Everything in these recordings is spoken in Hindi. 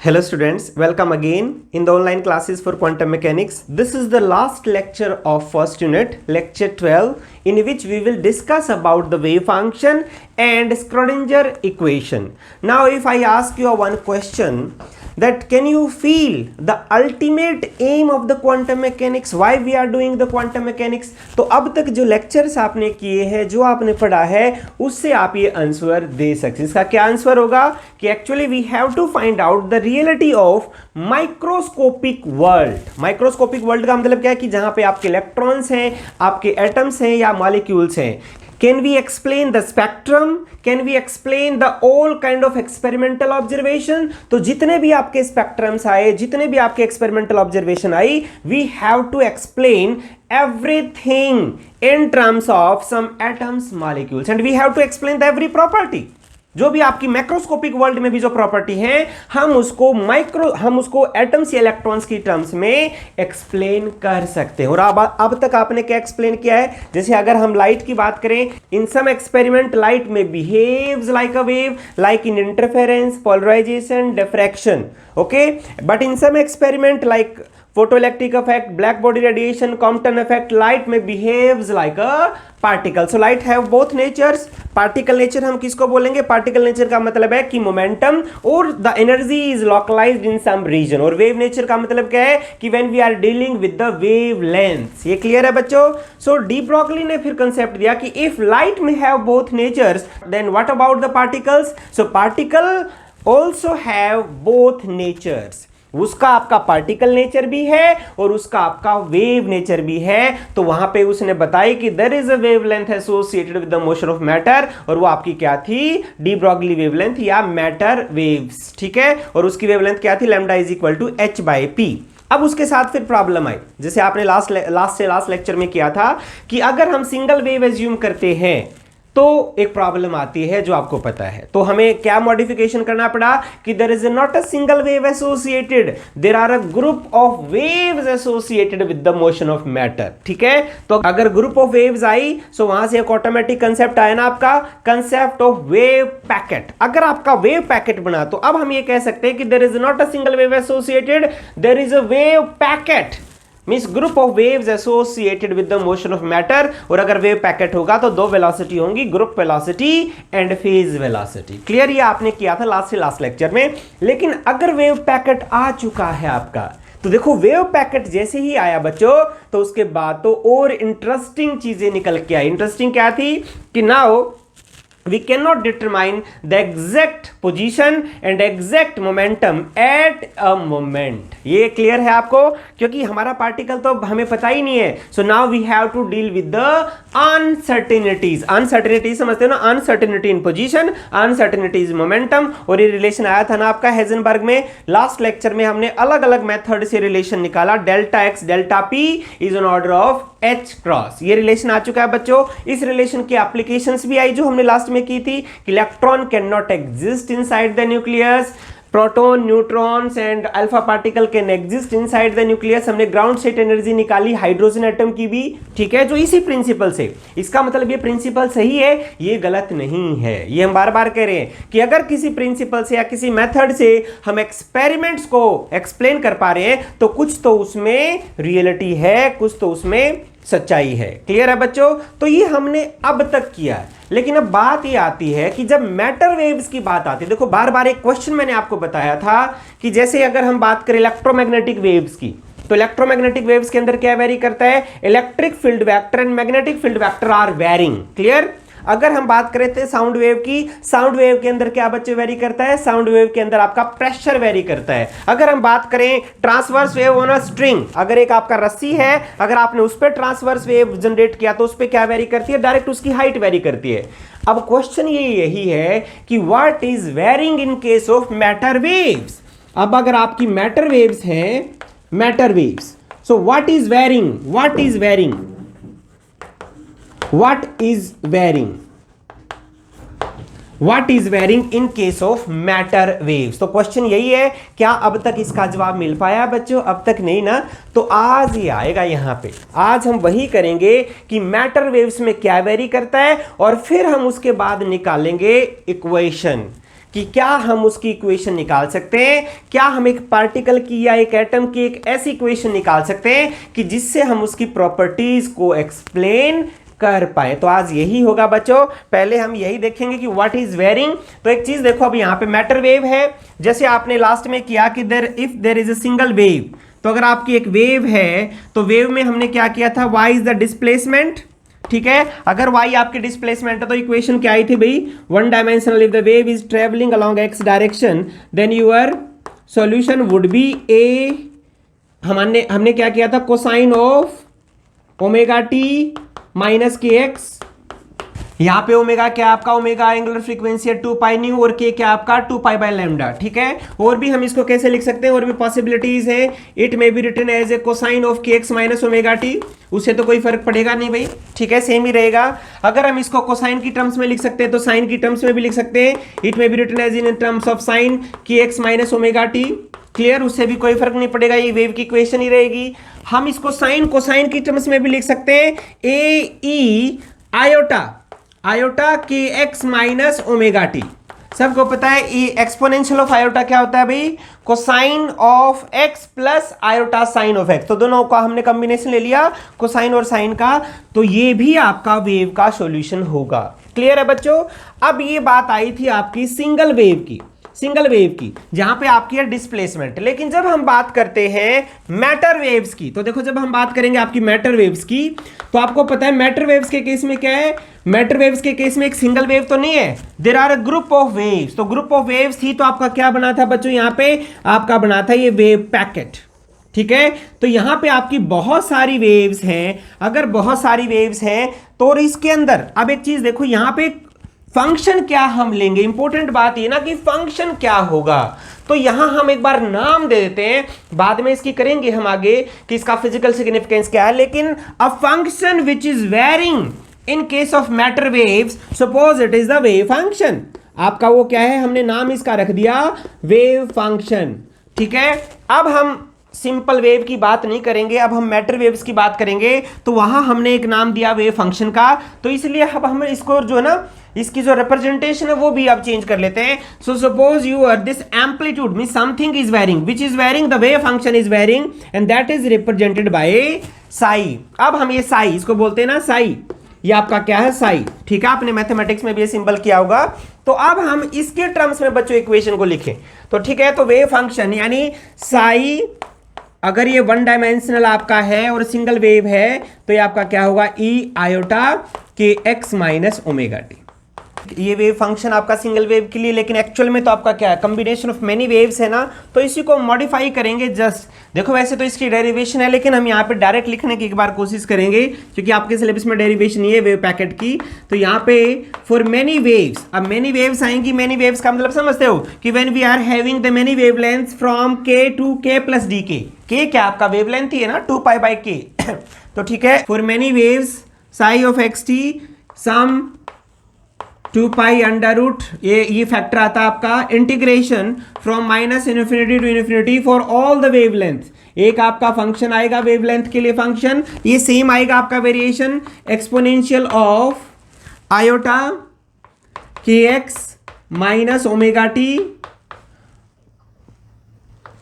Hello students, welcome again in the online classes for quantum mechanics. This is the last lecture of first unit, lecture 12, in which we will discuss about the wave function and Schrodinger equation. Now if I ask you one question, that can you feel the ultimate aim of the quantum mechanics, why we are doing the quantum mechanics? तो अब तक जो लेक्चर्स आपने किए हैं, जो आपने पढ़ा है, उससे आप ये आंसर दे सकते हैं। इसका क्या आंसर होगा कि actually we have to find out the reality of microscopic world. Microscopic world का मतलब क्या है कि जहां पे आपके इलेक्ट्रॉन्स हैं, आपके एटम्स हैं या मॉलिक्यूल्स हैं। Can we explain the spectrum? Can we explain the all kind of experimental observation? तो जितने भी आपके स्पेक्ट्रम्स आए, जितने भी आपके experimental observation I, we have to explain everything in terms of some atoms, molecules, and we have to explain the every property. जो भी आपकी मैक्रोस्कोपिक वर्ल्ड में भी जो प्रॉपर्टी है, हम उसको एटम्स या इलेक्ट्रॉन्स की टर्म्स में एक्सप्लेन कर सकते हैं। और अब तक आपने क्या एक्सप्लेन किया है? जैसे अगर हम लाइट की बात करें, इन सम एक्सपेरिमेंट लाइट में behaves like a wave, like in interference, polarization, diffraction, okay, but in some experiment like photoelectric effect, black body radiation, Compton effect, light may behaves like a particle. So light have both natures. Particle nature हम किसको बोलेंगे? Particle nature का मतलब है कि momentum और the energy is localized in some region. और wave nature का मतलब क्या है कि when we are dealing with the wavelengths. ये clear है बच्चों? So de Broglie ने फिर concept दिया कि if light may have both natures, then what about the particles? So particle also have both natures. उसका आपका पार्टिकल नेचर भी है और उसका आपका वेव नेचर भी है। तो वहां पे उसने बताया कि there is a wavelength associated with the motion of matter, और वो आपकी क्या थी? डी ब्रॉगली वेवलेंथ या मैटर वेव्स, ठीक है। और उसकी वेवलेंथ क्या थी? Lambda is equal to h by p. अब उसके साथ फिर प्रॉब्लम आई, जैसे आपने लास्ट लेक्चर में किया था कि अगर हम सिंगल वेव एज्यूम करते हैं तो एक प्रॉब्लम आती है जो आपको पता है। तो हमें क्या मॉडिफिकेशन करना पड़ा कि there is not a single wave associated, there are a group of waves associated with the motion of matter, ठीक है। तो अगर ग्रुप ऑफ वेव्स आई, सो वहां से एक ऑटोमेटिक कंसेप्ट आया ना आपका, कंसेप्ट ऑफ वेव पैकेट। अगर आपका वेव पैकेट बना तो अब हम ये कह सकते हैं कि there is not a single wave associated, there is a wave packet, means group of waves associated with the motion of matter. और अगर वेव पैकेट होगा तो दो वेलोसिटी होंगी, group velocity and phase velocity. Clear? ये आपने किया था लास्ट लेक्चर में। लेकिन अगर वेव पैकेट आ चुका है आपका, तो देखो वेव पैकेट जैसे ही आया बच्चों, तो उसके बाद तो और इंटरेस्टिंग चीजें निकल के आई। इंटरेस्टिंग क्या थी कि now we cannot determine the exact position and exact momentum at a moment. ये क्लियर है आपको? क्योंकि हमारा पार्टिकल तो हमें पता ही नहीं है। So now we have to deal with the uncertainties. Uncertainties समझते हो ना? Uncertainty in position, uncertainty in momentum। और ये रिलेशन आया था ना आपका हेजनबर्ग में। लास्ट लेक्चर में हमने अलग अलग मेथड से रिलेशन निकाला। Delta x delta P is on order of H cross. ये रिलेशन आ चुका है बच्चों। इस रिलेशन की एप्लीकेशंस भी आई जो हमने लास्ट में की थी कि electron can not exist inside the nucleus, proton, neutrons and alpha particle can exist inside the nucleus. हमने ग्राउंड स्टेट एनर्जी निकाली हाइड्रोजन एटम की भी, ठीक है, जो इसी प्रिंसिपल से। इसका मतलब ये प्रिंसिपल सही है, ये गलत नहीं है। ये हम बार बार कह रहे हैं कि अगर किसी प्रिंसिपल से या किसी मेथड से हम एक्सपेरिमेंट्स को एक्सप्लेन कर पा रहे हैं तो कुछ तो उसमें रियलिटी है, कुछ तो उसमें सच्चाई है। क्लियर है बच्चों? तो ये हमने अब तक किया है। लेकिन अब बात ये आती है कि जब मैटर वेव्स की बात आती है, देखो बार बार एक क्वेश्चन मैंने आपको बताया था कि जैसे अगर हम बात करें इलेक्ट्रोमैग्नेटिक वेव्स की, तो इलेक्ट्रोमैग्नेटिक वेव्स के अंदर क्या वेरी करता है? Electric field vector and magnetic field vector are varying. Clear? अगर हम बात करें थे साउंड वेव की, साउंड वेव के अंदर क्या बच्चे वेरी करता है? साउंड वेव के अंदर आपका प्रेशर वेरी करता है। अगर हम बात करें transverse wave on a string, अगर एक आपका रस्सी है, अगर आपने उस पर ट्रांसवर्स वेव जनरेट किया तो उस पर क्या वेरी करती है? डायरेक्ट उसकी हाइट वेरी करती है। अब क्वेश्चन यही है कि what is varying in case of matter waves. अब अगर आपकी मैटर वेव्स हैं, matter waves, so what is varying? What is varying? What is varying? What is varying in case of matter waves? तो क्वेश्चन यही है। क्या अब तक इसका जवाब मिल पाया बच्चों? अब तक नहीं ना। तो आज ये आएगा यहाँ पे। आज हम वही करेंगे कि मैटर वेव्स में क्या वेरी करता है, और फिर हम उसके बाद निकालेंगे इक्वेशन कि क्या हम उसकी इक्वेशन निकाल सकते हैं, क्या हम एक पार्टिकल की या एक एटम की एक ऐसी इक्वेशन निकाल सकते हैं कि जिससे हम उसकी प्रॉपर्टीज को एक्सप्लेन कर पाए। तो आज यही होगा बच्चों। पहले हम यही देखेंगे कि व्हाट इज वेयरिंग। तो एक चीज देखो, अब यहाँ पे मैटर वेव है, जैसे आपने लास्ट में किया कि if there is a single wave, तो अगर आपकी एक वेव है तो वेव में हमने क्या किया था, y इज द डिस्प्लेसमेंट। ठीक है, अगर y आपकी डिस्प्लेसमेंट है तो इक्वेशन क्या आई थी भाई, one dimensional, if the wave is travelling along x direction then your solution would be a, हमने क्या किया था, cosine of omega t minus k x. यहाँ पे ओमेगा क्या आपका, ओमेगा एंगुलर फ्रीक्वेंसी है 2 पाई न्यू, और के क्या आपका 2 पाई बाय लैम्डा। ठीक है, और भी हम इसको कैसे लिख सकते हैं, और भी पॉसिबिलिटीज है। It may be written as a cosine of k x minus omega t, उससे तो कोई फर्क पड़ेगा नहीं भाई। ठीक है, सेम ही रहेगा। अगर हम इसको कोसाइन की टर्म्स में लिख सकते हैं तो साइन की टर्म्स में भी लिख सकते हैं। It may be written as in terms of sine k x minus omega t. Clear, उससे भी कोई फर्क नहीं पड़ेगा, ये वेव की इक्वेशन ही रहेगी। हम इसको साइन कोसाइन की टर्म्स में भी लिख सकते हैं, ए e iota k x minus omega T. सबको पता है ये एक्सपोनेंशियल ऑफ आयोटा क्या होता है भाई, cosine of x plus iota sine of x. तो दोनों का हमने कॉम्बिनेशन ले लिया, कोसाइन और साइन का, तो ये भी आपका वेव का सॉल्यूशन होगा। क्लियर है बच्चों। अब ये बात आई थी आपकी सिंगल वेव की, जहां पे आपकी है डिस्प्लेसमेंट। लेकिन जब हम बात करते हैं मैटर वेव्स की, तो देखो जब हम बात करेंगे आपकी मैटर वेव्स की, तो आपको पता है मैटर वेव्स के केस में क्या है, मैटर वेव्स के केस में एक सिंगल वेव तो नहीं है, there are a group of waves. तो ग्रुप ऑफ वेव्स थी तो आपका क्या बना था बच्चों, यहां पे आपका बना था ये वेव पैकेट। ठीक है, तो यहां पे आपकी बहुत सारी वेव्स हैं। अगर बहुत सारी वेव्स हैं तो इसके अंदर अब एक चीज देखो, यहां पे फंक्शन क्या हम लेंगे, इंपॉर्टेंट बात ये ना कि फंक्शन क्या होगा। तो यहां हम एक बार नाम दे देते हैं, बाद में इसकी करेंगे हम आगे कि इसका फिजिकल सिग्निफिकेंस क्या है। लेकिन a function which is varying in case of matter waves, suppose it is the wave function. आपका वो क्या है, हमने नाम इसका रख दिया वेव फंक्शन। ठीक है, अब हम सिंपल वेव की बात नहीं करेंगे, अब हम मैटर वेव्स की बात करेंगे। तो वहां हमने एक नाम दिया वेव फंक्शन का, तो इसलिए अब हम इसको जो है ना, इसकी जो रिप्रेजेंटेशन है वो भी आप चेंज कर लेते हैं। So suppose you are this amplitude mean something is varying, which is varying, the wave function is varying and that is represented by psi. अब हम ये साई, इसको बोलते हैं ना साई, ये आपका क्या है साई। ठीक है, आपने मैथमेटिक्स में भी ये सिंबल किया होगा। तो अब हम इसके टर्म्स में बच्चों इक्वेशन को लिखें तो ठीक है, तो वेव फंक्शन यानी साई, अगर ये वन डायमेंशनल आपका है और सिंगल वेव है तो ये आपका क्या होगा, ई iota k x minus omega T. ये वेव फंक्शन आपका सिंगल वेव के लिए, लेकिन एक्चुअल में तो आपका क्या है, कॉम्बिनेशन ऑफ मेनी वेव्स है ना। तो इसी को मॉडिफाई करेंगे जस्ट। देखो वैसे तो इसकी डेरिवेशन है, लेकिन हम यहाँ पे डायरेक्ट लिखने की एक बार कोशिश करेंगे, क्योंकि आपके सिलेबस में डेरिवेशन नहीं है वेव पैकेट की। तो यहाँ पे फॉर मेनी वेव्स, अब मेनी वेव्स आएंगी। मेनी वेव्स का मतलब समझते हो कि when we are having the many wavelengths from k to k plus d k क्या आपका वेवलेंथ ही है ना 2 पाई बाई के। तो ठीक है, for many waves psi of x t sum 2 pi under root, ये फैक्टर आता है आपका, integration from minus infinity to infinity for all the wavelength. एक आपका फंक्शन आएगा वेवलेंथ के लिए फंक्शन, ये सेम आएगा आपका variation exponential of iota k x minus omega T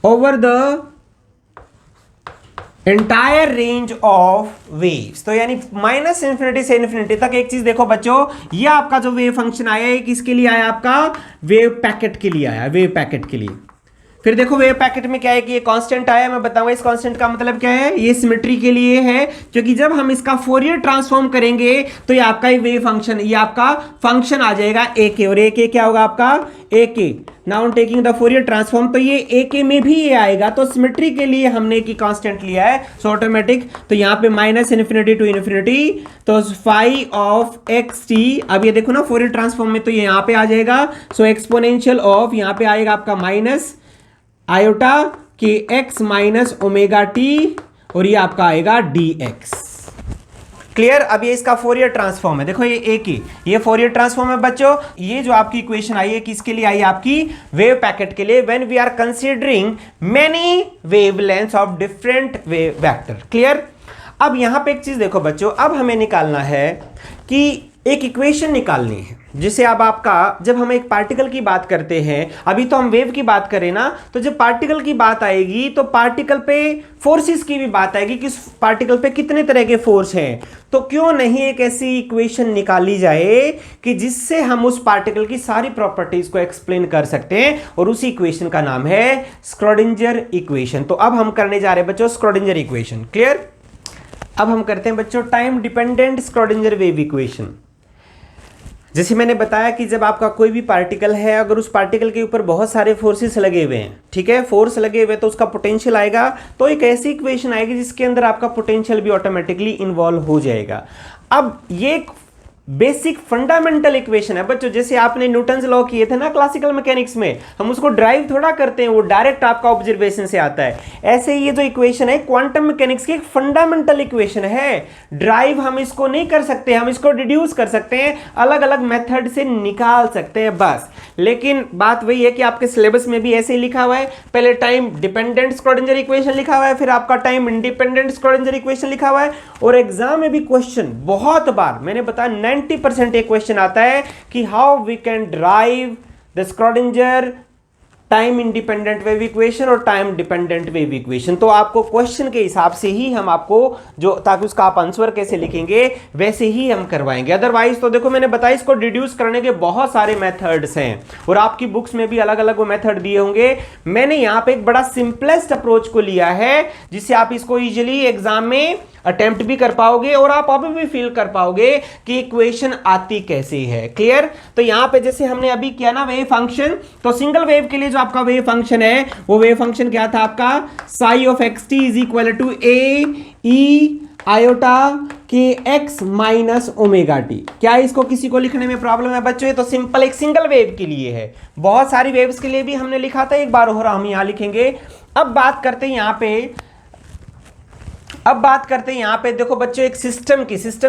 over the entire range of waves. तो यानी माइनस इन्फिनिटी से इन्फिनिटी तक। एक चीज देखो बच्चों, ये आपका जो वेव फंक्शन आया है किसके लिए आया, आपका वेव पैकेट के लिए आया, वेव पैकेट के लिए। फिर देखो वेव पैकेट में क्या है कि ये कांस्टेंट आया, मैं बताऊंगा इस कांस्टेंट का मतलब क्या है। ये सिमेट्री के लिए है, क्योंकि जब हम इसका फोरियर ट्रांसफॉर्म करेंगे तो ये आपका वेव फंक्शन, ये आपका फंक्शन आ जाएगा ए के, और ए के क्या होगा आपका ए के। Now taking the Fourier transform, तो ये ए के में भी ये आएगा। तो सिमेट्री के लिए हमने की कांस्टेंट लिया है, सो ऑटोमेटिक। तो यहाँ पे माइनस इन्फिनिटी टू इन्फिनिटी, तो फाई ऑफ एक्स टी, अब ये देखो ना फोरियर ट्रांसफॉर्म में तो ये यहाँ पे आ जाएगा। सो एक्सपोनेंशियल ऑफ, यहाँ पे आएगा आपका minus iota k x minus omega T, और ये आपका आएगा डी एक्स। क्लियर। अब ये इसका फोरियर ट्रांसफॉर्म है, देखो ये ए की, ये फोरियर ट्रांसफॉर्म है बच्चों। ये जो आपकी इक्वेशन आई है किसके लिए आई है, आपकी वेव पैकेट के लिए, when we are considering many wavelengths of different wave vector. Clear. अब यहां पे एक चीज देखो बच्चों, अब हमें निकालना है कि एक इक्वेशन निकालनी है। जिसे अब आपका, जब हम एक पार्टिकल की बात करते हैं, अभी तो हम वेव की बात करें ना, तो जब पार्टिकल की बात आएगी तो पार्टिकल पे फोर्सेस की भी बात आएगी कि उस पार्टिकल पे कितने तरह के फोर्स हैं। तो क्यों नहीं एक ऐसी इक्वेशन निकाली जाए कि जिससे हम उस पार्टिकल की सारी प्रॉपर्टीज को एक्सप्लेन कर सकते हैं, और उसी इक्वेशन का नाम है स्क्रोडिंजर इक्वेशन। तो अब हम करने जा रहे हैं बच्चों स्क्रोडिंजर इक्वेशन। क्लियर? अब हम करते हैं बच्चों time dependent Schrödinger wave equation. जैसे मैंने बताया कि जब आपका कोई भी पार्टिकल है, अगर उस पार्टिकल के ऊपर बहुत सारे फोर्सेस लगे हुए हैं, ठीक है, फोर्स लगे हुए, तो उसका पोटेंशियल आएगा, तो एक ऐसी इक्वेशन आएगी जिसके अंदर आपका पोटेंशियल भी ऑटोमेटिकली इन्वॉल्व हो जाएगा। अब ये बेसिक फंडामेंटल इक्वेशन है बच्चों, जैसे आपने न्यूटन्स लॉ किए थे ना क्लासिकल मैकेनिक्स में, हम उसको ड्राइव थोड़ा करते हैं, वो डायरेक्ट आपका ऑब्जर्वेशन से आता है। ऐसे ही ये जो इक्वेशन है क्वांटम मैकेनिक्स की एक फंडामेंटल इक्वेशन है। ड्राइव हम इसको नहीं कर सकते, हम इसको डिड्यूस कर सकते हैं, अलग अलग मेथड से निकाल सकते हैं बस। लेकिन बात वही है कि आपके सिलेबस में भी ऐसे ही लिखा हुआ है, पहले टाइम डिपेंडेंट स्क्रोडिंजर इक्वेशन लिखा हुआ है, फिर आपका टाइम इंडिपेंडेंट स्क्रोडिंजर इक्वेशन लिखा हुआ है। और एग्जाम में भी क्वेश्चन बहुत बार, मैंने बताया 90% एक क्वेश्चन आता है कि how we can derive the Schrodinger time independent wave equation और टाइम डिपेंडेंट वेव इक्वेशन। तो आपको क्वेश्चन के हिसाब से ही हम आपको जो, ताकि उसका आप आंसर कैसे लिखेंगे वैसे ही हम करवाएंगे। अदरवाइज तो देखो मैंने बताया इसको डिड्यूस करने के बहुत सारे मेथड्स हैं, और आपकी बुक्स में भी अलग अलग वो मेथड दिए होंगे। मैंने यहाँ पे एक बड़ा सिंपलेस्ट अप्रोच को लिया है, जिससे आप इसको इजिली एग्जाम में अटेम्प्ट भी कर पाओगे और आप अभी भी फील कर पाओगे कि इक्वेशन आती कैसे है। क्लियर? तो यहां पे जैसे हमने अभी किया ना वेव फंक्शन, तो सिंगल वेव के लिए जो आपका वेव फंक्शन है, वो वेव फंक्शन क्या था आपका, psi of x t is equal to A e iota k x minus omega t. क्या इसको किसी को लिखने में प्रॉब्लम है बच्चों? ये तो सिंपल एक सिंगल वेव के लिए है, बहुत सारी वेव्स के लिए भी हमने लिखा था, एक बार और हम यहां लिखेंगे। अब बात करते हैं यहां पे देखो बच्चों एक सिस्टम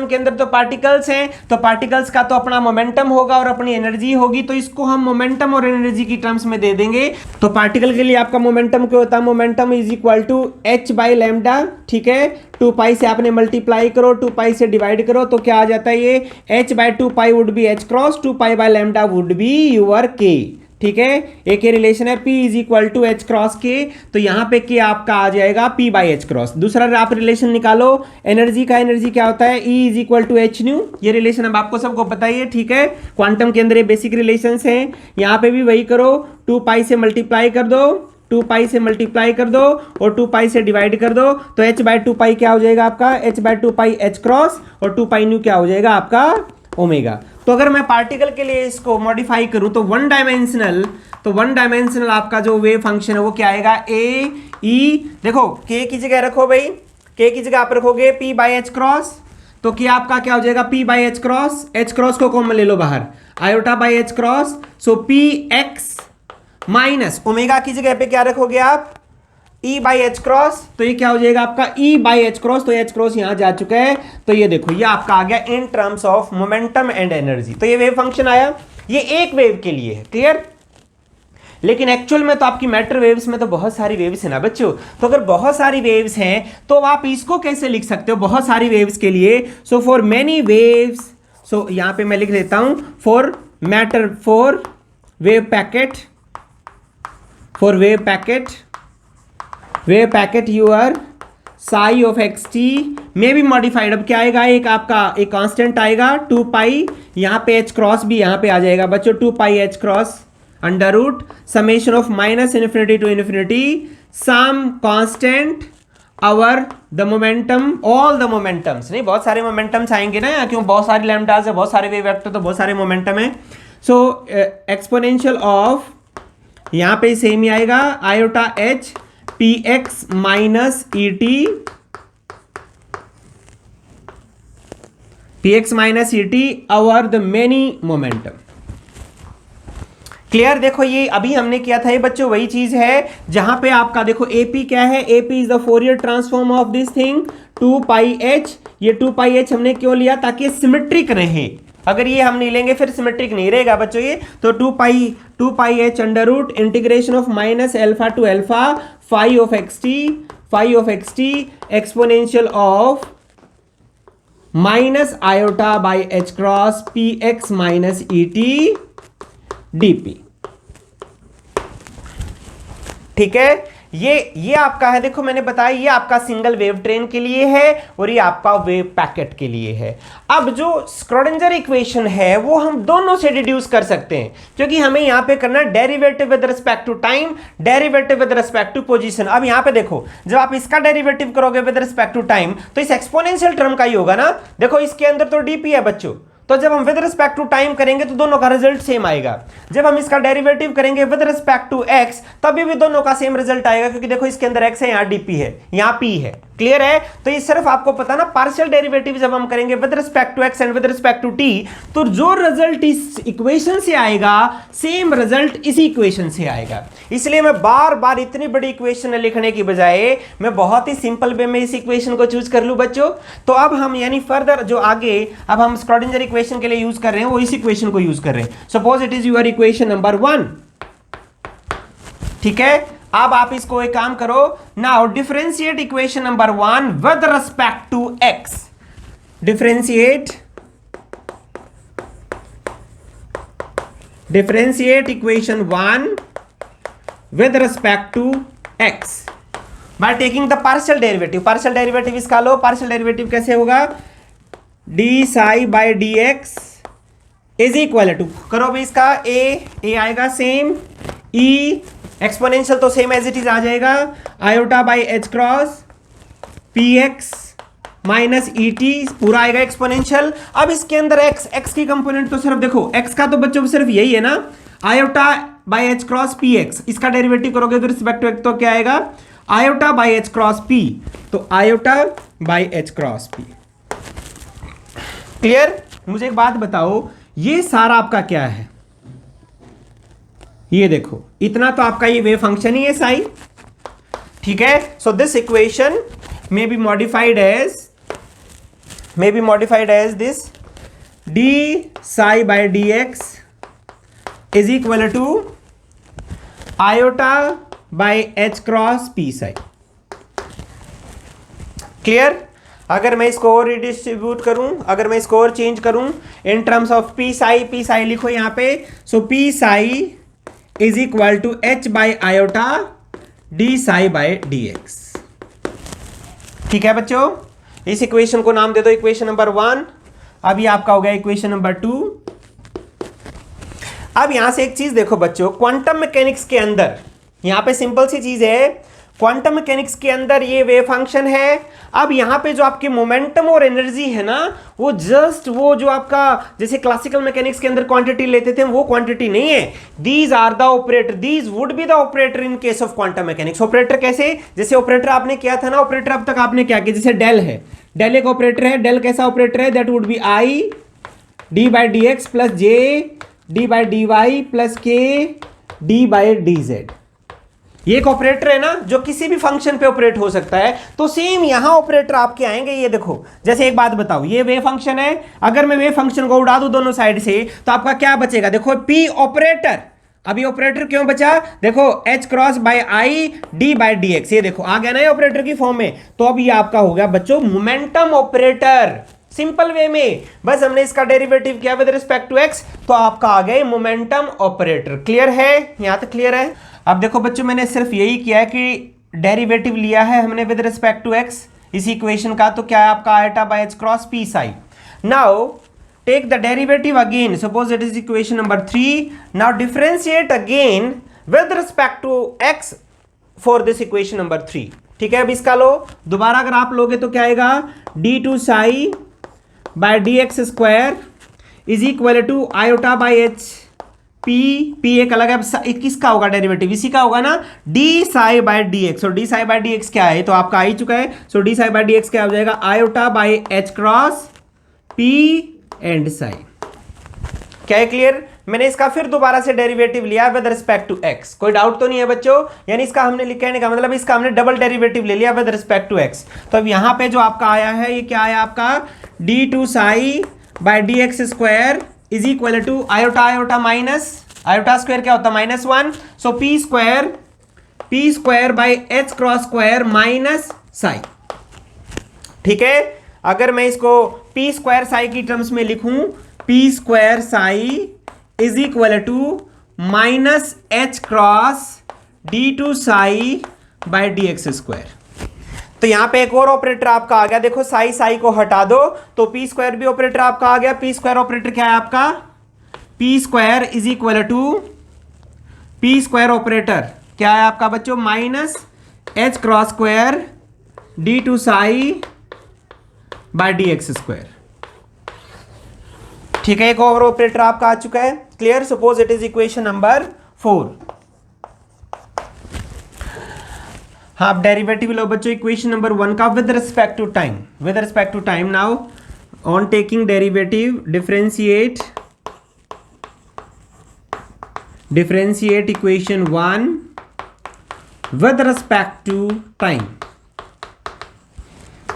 के अंदर तो पार्टिकल्स हैं, तो पार्टिकल्स का तो अपना मोमेंटम होगा और अपनी एनर्जी होगी, तो इसको हम मोमेंटम और एनर्जी की टर्म्स में दे देंगे। तो पार्टिकल के लिए आपका मोमेंटम क्या होता है, momentum is equal to h by lambda, ठीक है, 2 पाई से आपने मल्टीप्लाई करो, 2 पाई से डिवाइड करो, तो क्या आ जाता है ये h by 2 pi would be h cross, 2 pi by lambda would be your k, ठीक है। एक ये रिलेशन है P is equal to h cross k, तो यहां पे K आपका आ जाएगा P बाई एच क्रॉस। दूसरा आप रिलेशन निकालो एनर्जी का, एनर्जी क्या होता है E is equal to h nu, ये रिलेशन अब आपको सबको पता ही है, ठीक है। क्वांटम के अंदर ये बेसिक रिलेशंस हैं, यहां पे भी वही करो, 2 पाई से मल्टीप्लाई कर दो, 2 पाई से मल्टीप्लाई कर दो और 2 पाई से डिवाइड कर दो, तो h बाई 2 पाई क्या हो जाएगा आपका, h by 2 pi h cross, और 2 पाई न्यू क्या हो जाएगा आपका ओमेगा। तो अगर मैं पार्टिकल के लिए इसको मॉडिफाई करूं तो वन डायमेंशनल आपका जो वेव फंक्शन है वो क्या आएगा, ए ई, देखो k की जगह रखो भाई, k की जगह आप रखोगे p बाई एच क्रॉस, तो k आपका क्या हो जाएगा p बाई एच क्रॉस को कॉमन ले लो बाहर, iota by h cross, so p x minus omega की जगह पे क्या रखोगे आप, E बाई एच क्रॉस, तो ये क्या हो जाएगा आपका E बाई एच क्रॉस, तो एच क्रॉस यहां जा चुका है, तो ये देखो ये आपका आ गया इन terms of momentum and energy. तो ये वेव फंक्शन आया, ये एक वेव के लिए है, क्लियर। लेकिन एक्चुअल में तो आपकी मैटर वेव्स में तो बहुत सारी वेव्स है ना बच्चों, तो अगर बहुत सारी वेव्स हैं तो आप इसको कैसे लिख सकते हो बहुत सारी वेव्स के लिए, सो फॉर मेनी वेव्स, सो यहां पे मैं लिख लेता हूं for matter, for wave packet your Sai of x T में भी मॉडिफाइड, अब क्या आएगा, एक आपका एक कांस्टेंट आएगा 2 पाई, यहां पे एच क्रॉस भी यहां पे आ जाएगा बच्चों, 2 pi h cross under root summation of minus infinity to infinity some constant over the momentum, all the momentums, नहीं बहुत सारे मोमेंटम्स आएंगे ना यहाँ, क्यों बहुत सारी लैम्डास है, बहुत सारे वेव वेक्टर, तो बहुत सारे मोमेंटम है। सो एक्सपोनेंशियल ऑफ यहां पे सेम ही आएगा iota H P x minus E T over the many momentum. Clear? देखो ये अभी हमने किया था ये बच्चों वही चीज है जहां पे आपका देखो AP क्या है, AP is the Fourier transform of this thing 2 pi h, ये 2 पाई h हमने क्यों लिया, ताकि सिमेट्रिक रहे, अगर ये हम नहीं लेंगे फिर सिमेट्रिक नहीं रहेगा बच्चों ये, तो 2 pi h under root integration of minus alpha to alpha phi of x t exponential of minus iota by h cross p x minus E t dp. ठीक है, ये आपका है, देखो मैंने बताया ये आपका सिंगल वेव ट्रेन के लिए है और ये आपका वेव पैकेट के लिए है। अब जो स्क्रोडिंजर इक्वेशन है वो हम दोनों से डिड्यूस कर सकते हैं, क्योंकि हमें यहां पे करना है derivative with respect to time, derivative with respect to position. अब यहां पे देखो, जब आप इसका डेरिवेटिव करोगे विद रिस्पेक्ट टू टाइम तो इस एक्सपोनेंशियल टर्म का ही होगा ना। देखो इसके अंदर तो डीपी है बच्चों, तो जब हम विद रिस्पेक्ट टू टाइम करेंगे तो दोनों का रिजल्ट सेम आएगा। जब हम इसका डेरिवेटिव करेंगे विद रिस्पेक्ट टू एक्स तभी भी दोनों का सेम रिजल्ट आएगा, क्योंकि देखो इसके अंदर एक्स है, यहां डीपी है, यहां पी है। क्लियर है? तो ये सिर्फ आपको पता ना, पार्शियल डेरिवेटिव जब हम करेंगे with respect to x and with respect to t, तो जो रिजल्ट इस इक्वेशन से आएगा सेम रिजल्ट इसी इक्वेशन से आएगा। इसलिए मैं बार बार इतनी बड़ी इक्वेशन लिखने की बजाय मैं बहुत ही सिंपल वे में इस इक्वेशन को चूज कर लूं बच्चों। तो अब हम यानी फर्दर जो आगे अब हम स्क्रोडिंजर इक्वेशन के लिए यूज कर रहे हैं वो इस इक्वेशन को यूज कर रहे हैं। Suppose it is your equation number 1। ठीक है, अब आप इसको एक काम करो, now differentiate equation number 1 with respect to x. Differentiate equation 1 with respect to x by taking the partial derivative। partial derivative इसका लो, partial derivative कैसे होगा, d psi by dx is equal to, करो भी इसका a आएगा सेम, e एक्सपोनेंशियल तो सेम एज इट इज आ जाएगा, iota by h cross p x minus E T पूरा आएगा एक्सपोनेंशियल। अब इसके अंदर x की कंपोनेंट तो सिर्फ देखो, x का तो बच्चों सिर्फ यही है ना, iota by h cross p x, इसका डेरिवेटिव करोगे तो रिस्पेक्ट टू एक्स तो क्या आएगा, iota by h cross p, तो iota by h cross p. Clear? मुझे एक बात बताओ, ये सारा आपका क्या है, ये देखो इतना तो आपका ये वेव फंक्शन ही है साई। ठीक है, so this equation may be modified as this d psi by dx is equal to iota by h cross p psi। Clear? अगर मैं इसको और रिडिस्ट्रीब्यूट करूं, अगर मैं इसको और चेंज करूं in terms of p psi लिखो यहां पे, so p psi is equal to h by iota d psi by d x. ठीक है बच्चों, इस इक्वेशन को नाम दे दो इक्वेशन नंबर 1। अब ये आपका हो गया इक्वेशन नंबर 2। अब यहां से एक चीज देखो बच्चों, क्वांटम मैकेनिक्स के अंदर यहां पे सिंपल सी चीज है, क्वांटम मैकेनिक्स के अंदर ये वेव फंक्शन है। अब यहां पे जो आपकी मोमेंटम और एनर्जी है ना, वो जस्ट वो जो आपका जैसे क्लासिकल मैकेनिक्स के अंदर क्वांटिटी लेते थे वो क्वांटिटी नहीं है। These are the operator, these would be the operator in case of quantum mechanics. Operator कैसे, जैसे ऑपरेटर आपने किया था ना, ऑपरेटर अब तक आपने क्या किया, जैसे डेल है, डेल एक ऑपरेटर है, डेल कैसा ऑपरेटर है, that would be i d by d x plus j d by d y plus k d by d z. ये एक ऑपरेटर है ना जो किसी भी फंक्शन पे ऑपरेट हो सकता है। तो सेम यहां ऑपरेटर आपके आएंगे। ये देखो, जैसे एक बात बताओ, ये वेव फंक्शन है, अगर मैं वेव फंक्शन को उड़ा दूं दोनों साइड से तो आपका क्या बचेगा, देखो पी ऑपरेटर। अभी ऑपरेटर क्यों बचा, देखो H cross by i d by d x, ये देखो आ गया ना ये ऑपरेटर की फॉर्म में। तो अब ये आपका हो गया बच्चों मोमेंटम ऑपरेटर, सिंपल वे में बस हमने इसका डेरिवेटिव किया विद रिस्पेक्ट टू एक्स, तो आपका आ गया मोमेंटम ऑपरेटर। क्लियर है? यहां तक क्लियर है? अब देखो बच्चों, मैंने सिर्फ यही किया है कि डेरिवेटिव लिया है हमने विद रिस्पेक्ट टू एक्स इस इक्वेशन का, तो क्या है आपका iota by h cross p psi. Now take the derivative again, suppose it is equation number 3। Now differentiate again with respect to x for this equation number 3। ठीक है, अब इसका लो दोबारा, अगर आप लोगे तो क्या आएगा, d to psi by d x square is equal to iota by h p एक अलग है, किसका होगा डेरिवेटिव, इसी का होगा ना, d psi by d x. और d psi by d x क्या है, तो आपका आ ही चुका है। So d psi by d x क्या हो जाएगा, iota by h cross p and psi. क्या है क्लियर? मैंने इसका फिर दोबारा से डेरिवेटिव लिया विद रिस्पेक्ट टू एक्स। कोई डाउट तो नहीं है बच्चों? यानी इसका हमने कहने का मतलब इसका हमने डबल डेरिवेटिव ले लिया विद रिस्पेक्ट टू एक्स। तो अब यहां पे जो आपका आया है, ये क्या आया आपका, d to psi by d x square is equal to iota minus iota square क्या होता है, -1। So p square by h cross square minus psi. ठीक है, अगर मैं इसको पी स्क्वायर साई की टर्म्स में लिखूं, p square psi is equal to minus H cross d to psi by d x square. तो यहां पे एक और ऑपरेटर आपका आ गया, देखो साई साई को हटा दो तो पी स्क्वायर भी ऑपरेटर आपका आ गया। पी स्क्वायर ऑपरेटर क्या है आपका, p square is equal to, p square operator क्या है आपका बच्चों, minus H cross square d to psi by d x square. ठीक है, एक और ऑपरेटर आपका आ चुका है। Clear, suppose it is equation number 4। हाँ, आप डेरिवेटिव लो बच्चों इक्वेशन नंबर 1 का with respect to time. With respect to time, now on taking derivative differentiate equation 1 with respect to time.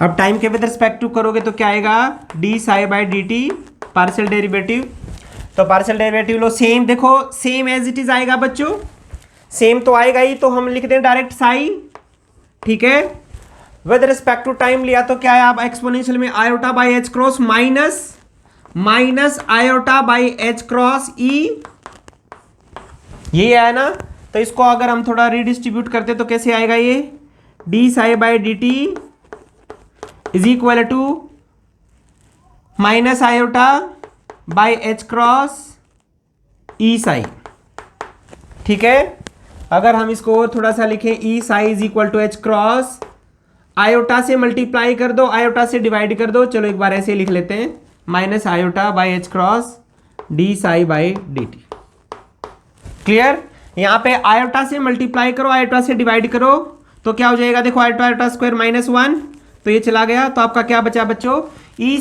अब टाइम के विद रिस्पेक्ट टू करोगे तो क्या आएगा, d psi by D t partial derivative. तो पार्शियल डेरिवेटिव लो, सेम देखो सेम एज इट इज आएगा बच्चों, सेम तो आएगा ही, तो हम लिख दें डायरेक्ट साई। ठीक है, विद रिस्पेक्ट टू टाइम लिया तो क्या है, आप एक्सपोनेंशियल में iota by h cross minus iota by h cross e, ये है ना। तो इसको अगर हम थोड़ा रिडिस्ट्रीब्यूट करते तो कैसे आएगा, ये d psi by d t is equal to minus iota by h cross e psi. ठीक है, अगर हम इसको और थोड़ा सा लिखें, e psi is equal to h cross, iota से मल्टीप्लाई कर दो, आयोटा से डिवाइड कर दो, चलो एक बार ऐसे लिख लेते हैं, minus iota by h cross d psi by d t. Clear, यहां पे आयोटा से मल्टीप्लाई करो, आयोटा से डिवाइड करो तो क्या हो जाएगा, देखो आयोटा आयोटा स्क्वायर -1, तो ये चला गया, तो आपका क्या बचा बच्चों, e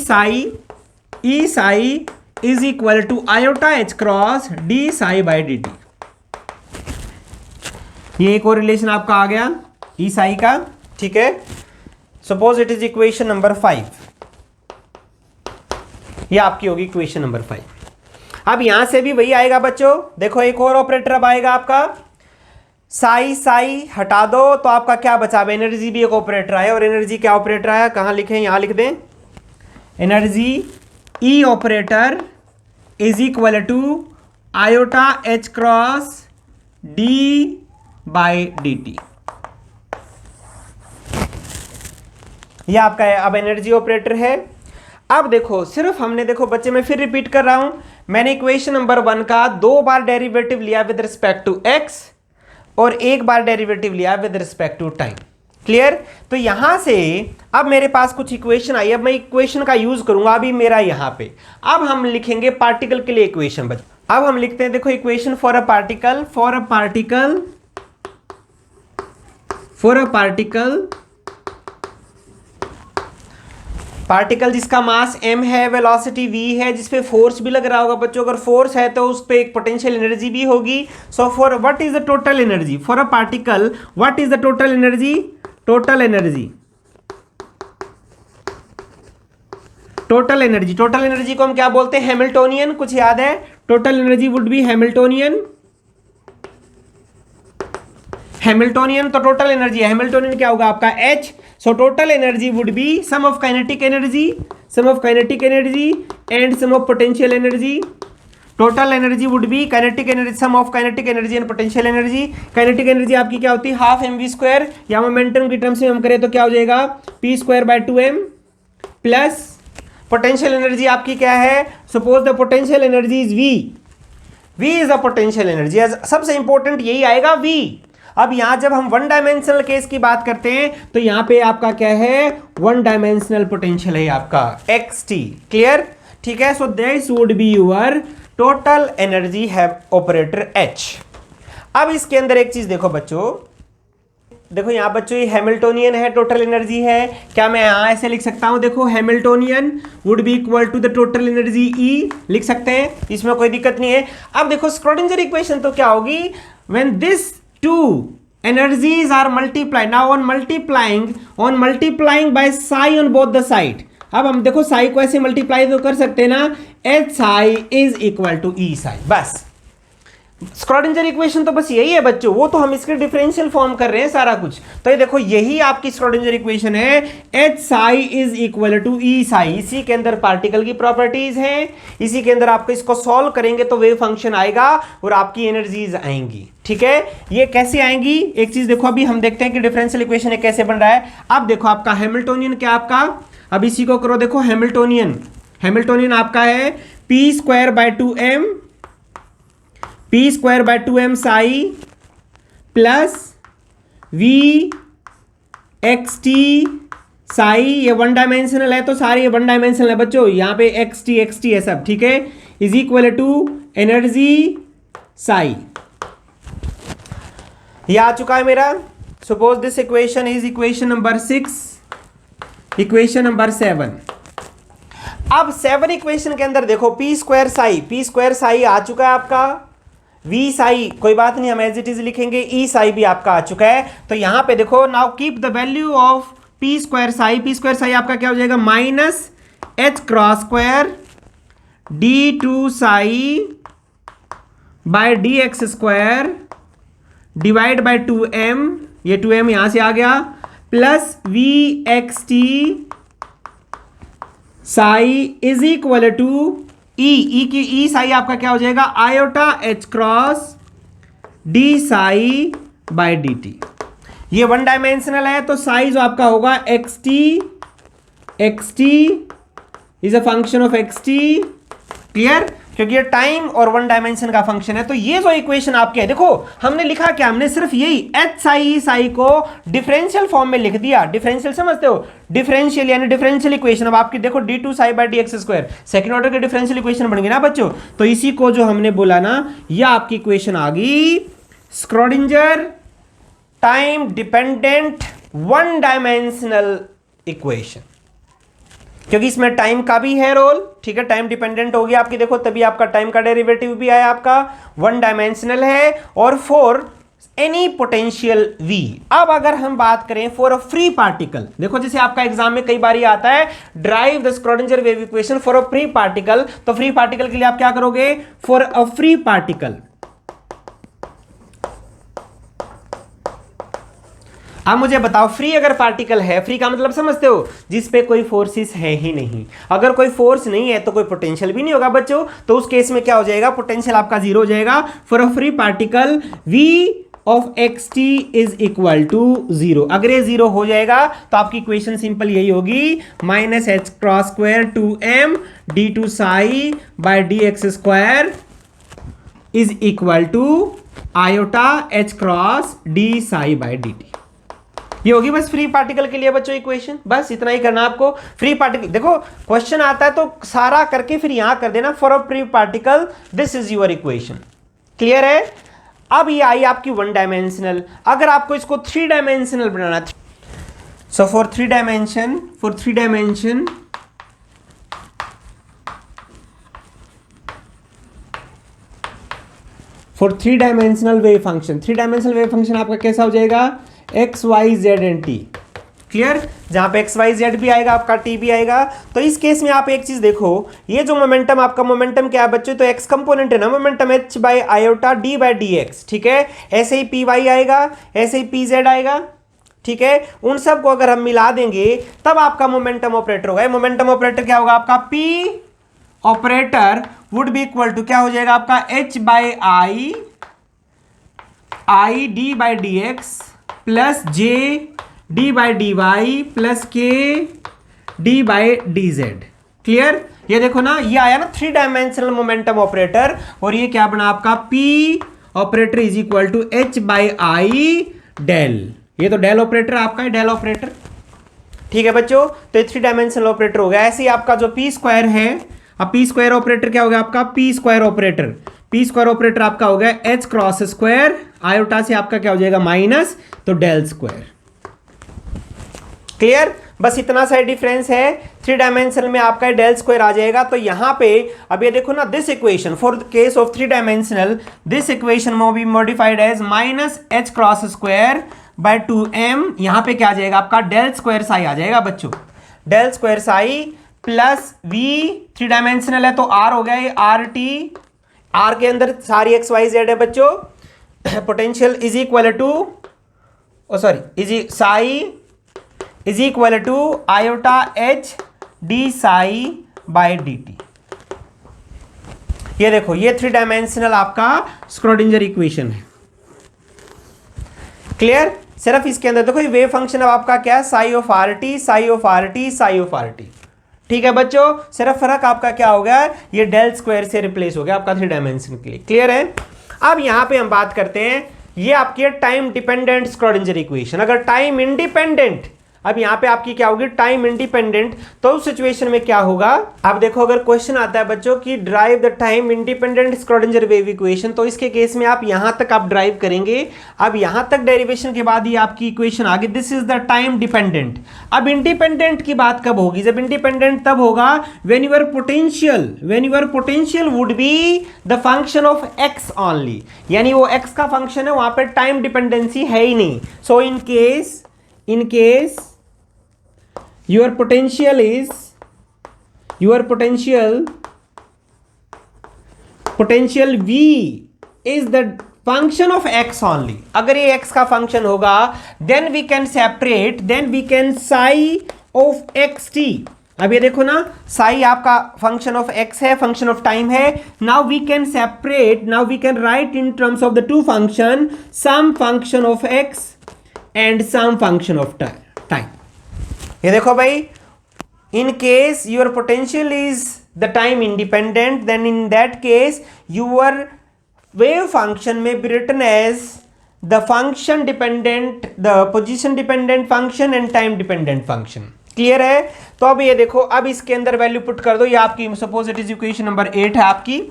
psi is equal to iota h cross d psi by d t. ये एक और रिलेशन आपका आ गया ई साई का। ठीक है, suppose it is equation number 5, ये आपकी होगी इक्वेशन नंबर 5। अब यहां से भी वही आएगा बच्चों, देखो एक और ऑपरेटर अब आएगा आपका, साई साई हटा दो तो आपका क्या बचा, एनर्जी भी एक ऑपरेटर आया, और एनर्जी क्या ऑपरेटर आया, कहां लिखें, यहां लिख दें, energy e operator is equal to iota h cross d by d t. यह आपका है, अब एनर्जी ऑपरेटर है। अब देखो सिर्फ हमने, देखो बच्चे मैं फिर रिपीट कर रहा हूं, मैंने इक्वेशन नंबर 1 का 2 बार डेरिवेटिव लिया विद रिस्पेक्ट टू एक्स और 1 बार डेरिवेटिव लिया with respect to time. Clear, तो यहां से अब मेरे पास कुछ इक्वेशन आई, अब मैं इक्वेशन का यूज करूंगा अभी मेरा यहां पे। अब हम लिखेंगे पार्टिकल के लिए इक्वेशन बच्चों। अब हम लिखते हैं, देखो इक्वेशन फॉर अ पार्टिकल जिसका मास m है, वेलोसिटी v है, जिसपे फोर्स भी लग रहा होगा बच्चों। अगर फोर्स है तो उस पे एक पोटेंशियल एनर्जी भी होगी। So for what is the total energy for a particle, what is the total energy, total energy को हम क्या बोलते हैं, हैमिल्टोनियन। कुछ याद है, total energy would be Hamiltonian. तो टोटल एनर्जी, हैमिल्टोनियन क्या होगा आपका H। So total energy would be sum of kinetic energy and sum of potential energy. Total energy would be kinetic energy, sum of kinetic energy and potential energy. Kinetic energy आपकी क्या होती है, हाफ mv², या मोमेंटम की टर्म्स में हम करें तो क्या हो जाएगा, p²/2m प्लस पोटेंशियल एनर्जी आपकी क्या है, suppose the potential energy is v is the potential energy. सबसे इंपॉर्टेंट यही आएगा v। अब यहां जब हम 1 डायमेंशनल केस की बात करते हैं तो यहां पे आपका क्या है, 1 डायमेंशनल पोटेंशियल है आपका xt। क्लियर, ठीक है। So this would be your total energy have operator H। अब इसके अंदर एक चीज देखो बच्चों, देखो यहां बच्चों ये हैमिल्टोनियन है, टोटल एनर्जी है। क्या मैं यहां ऐसे लिख सकता हूं, देखो Hamiltonian would be equal to the total energy E, लिख सकते हैं, इसमें कोई दिक्कत नहीं है। अब देखो स्क्रोडिंजर इक्वेशन तो क्या होगी, when this two energies are multiplied, now on multiplying by psi on both the side। अब हम देखो psi को ऐसे मल्टीप्लाई तो कर सकते हैं ना, H psi is equal to E psi। बस स्क्रॉडिंजर इक्वेशन तो बस यही है बच्चों, वो तो हम इसके डिफरेंशियल फॉर्म कर रहे हैं सारा कुछ। तो ये देखो यही आपकी स्क्रॉडिंजर इक्वेशन है, h psi is equal to e psi. इसी के अंदर पार्टिकल की प्रॉपर्टीज हैं, इसी के अंदर आपको इसको सॉल्व करेंगे तो वेव फंक्शन आएगा और आपकी एनर्जीज आएंगी। ठीक है, ये कैसे आएंगी एक चीज देखो, अभी हम देखते हैं कि डिफरेंशियल इक्वेशन कैसे बन रहा है। अब देखो आपका हैमिल्टोनियन क्या आपका, अब इसी को करो देखो हैमिल्टोनियन, हैमिल्टोनियन आपका है p square by 2m, p square by 2m psi plus v x t psi. ये वन डायमेंशनल है तो सारे ये वन डायमेंशनल है बच्चों, यहां पे एक्स टी है सब। ठीक है, is equal to energy psi. ये आ चुका है मेरा। Suppose this equation is equation number 6, equation number 7। अब 7 इक्वेशन के अंदर देखो पी स्क्वायर साई आ चुका है आपका, वी साई कोई बात नहीं हम एज इट इज लिखेंगे, ई साई भी आपका आ चुका है। तो यहां पे देखो now keep the value of p square psi आपका क्या हो जाएगा, minus H cross square d to psi by d x square divide by 2m, ये 2m यहां से आ गया, plus v x t psi is equal to e की ई साई आपका क्या हो जाएगा, iota h cross d psi by D t. ये वन डायमेंशनल है तो साई जो आपका होगा x t is a function of x T. Clear, क्योंकि ये टाइम और वन डायमेंशन का फंक्शन है। तो ये जो इक्वेशन आपके है देखो हमने लिखा क्या, हमने सिर्फ यही एच साई को डिफरेंशियल फॉर्म में लिख दिया। डिफरेंशियल समझते हो, डिफरेंशियल यानी डिफरेंशियल इक्वेशन। अब आपकी देखो d to psi by d x square second order की डिफरेंशियल इक्वेशन बन गई ना बच्चों। तो इसी को जो हमने बोला ना, यह आपकी इक्वेशन आ गई Schrodinger time dependent one dimensional equation, क्योंकि इसमें टाइम का भी है रोल। ठीक है, टाइम डिपेंडेंट हो गया आपकी, देखो तभी आपका टाइम का डेरिवेटिव भी आया, आपका वन डायमेंशनल है और फॉर एनी पोटेंशियल v। अब अगर हम बात करें फॉर अ फ्री पार्टिकल, देखो जैसे आपका एग्जाम में कई बार ये आता है derive the Schrodinger wave equation for a free particle. तो फ्री पार्टिकल के लिए आप क्या करोगे, फॉर अ फ्री पार्टिकल। अब मुझे बताओ फ्री अगर पार्टिकल है, फ्री का मतलब समझते हो, जिस पे कोई फोर्सेस है ही नहीं। अगर कोई फोर्स नहीं है तो कोई पोटेंशियल भी नहीं होगा बच्चों। तो उस केस में क्या हो जाएगा, पोटेंशियल आपका जीरो हो जाएगा। For a free particle v of x t is equal to zero. अगर ये जीरो हो जाएगा तो आपकी इक्वेशन सिंपल यही होगी, minus H cross square 2m d to psi by d x square is equal to iota h cross d psi by D t. ये होगी बस फ्री पार्टिकल के लिए बच्चों इक्वेशन। बस इतना ही करना आपको। फ्री पार्टिकल देखो क्वेश्चन आता है तो सारा करके फिर यहां कर देना, for a free particle this is your equation. Clear है। अब ये आई आपकी वन डायमेंशनल। अगर आपको इसको थ्री डायमेंशनल बनाना, so for three dimension for three dimensional wave function, three dimensional wave function आपका कैसा हो जाएगा, x y z and t. Clear, जहां पे एक्स वाई जेड भी आएगा आपका टी भी आएगा। तो इस केस में आप एक चीज देखो, ये जो मोमेंटम आपका मोमेंटम क्या है बच्चों, तो एक्स कंपोनेंट है ना momentum, H by iota D by d x. ठीक है, ऐसे ही पी वाई आएगा, ऐसे ही पी जेड आएगा। ठीक है, उन सब को अगर हम मिला देंगे तब आपका मोमेंटम ऑपरेटर होगा। मोमेंटम ऑपरेटर क्या होगा आपका, p operator would be equal to क्या हो जाएगा आपका, h by i d by d x plus j d by d y plus k d by d z. Clear, ये देखो ना, ये आया ना थ्री डायमेंशनल मोमेंटम ऑपरेटर, और ये क्या बना आपका, p operator is equal to h by i del. ये तो डेल ऑपरेटर आपका है, डेल ऑपरेटर। ठीक है बच्चों, तो ये थ्री डायमेंशनल ऑपरेटर हो गया। ऐसे ही आपका जो पी स्क्वायर है, अब पी स्क्वायर ऑपरेटर क्या हो गया आपका, पी स्क्वायर ऑपरेटर आपका हो गया एच क्रॉस स्क्वायर, आयोटा से आपका क्या हो जाएगा माइनस, तो डेल स्क्वायर। क्लियर, बस इतना सा डिफरेंस है। थ्री डायमेंशनल में आपका डेल स्क्वायर आ जाएगा। तो यहां पे अब ये देखो ना, this equation for the case of three dimensional, this equation may be modified as minus H cross square by 2m। यहां पे क्या आ जाएगा आपका, डेल स्क्वायर साई आ जाएगा बच्चों, del square psi plus v, three dimensional है तो r हो गया ये आर टी आर के अंदर सारी एक्स वाई जेड है बच्चों, potential is equal to psi is equal to iota H D psi by D t. ये देखो, ये 3 डायमेंशनल आपका स्क्रोडिंजर इक्वेशन है। क्लियर? सिर्फ इसके अंदर देखो, ये वेव फंक्शन अब आपका क्या है, sigh of R T, sigh of R T, sigh of R T. ठीक है बच्चों, सिर्फ फर्क आपका क्या हो गया, ये डेल स्क्वायर से रिप्लेस हो गया आपका 3 डायमेंशन के लिए। क्लियर है? अब यहां पे हम बात करते हैं, ये आपकी टाइम डिपेंडेंट स्क्रोडिंजर इक्वेशन। अगर टाइम इंडिपेंडेंट, अब यहां पे आपकी क्या होगी, टाइम इंडिपेंडेंट, तो उस सिचुएशन में क्या होगा। अब देखो, अगर क्वेश्चन आता है बच्चों कि drive the time independent Schrodinger wave equation, तो इसके केस में आप यहां तक आप ड्राइव करेंगे। अब यहां तक डेरिवेशन के बाद ही आपकी इक्वेशन आगे, this is the time dependent. अब इंडिपेंडेंट की बात कब होगी, जब इंडिपेंडेंट तब होगा when your potential would be the function of x only, यानी वो एक्स का फंक्शन है, वहां पे टाइम डिपेंडेंसी है ही नहीं। So in case your potential V is the function of x only। अगर ये x का फंक्शन होगा, then we can psi of xt। अब ये देखो ना, साई आपका फंक्शन ऑफ x है, फंक्शन ऑफ टाइम है। Now we can write in terms of the 2 function, some function of x and some function of time. ये देखो भाई, in case your potential is the time independent, then in that case your wave function में be written as the function dependent, the position dependent function and time dependent function. Clear है? तो अब ये देखो, अब इसके अंदर वैल्यू पुट कर दो, ये आपकी suppose it is equation number 8 है आपकी।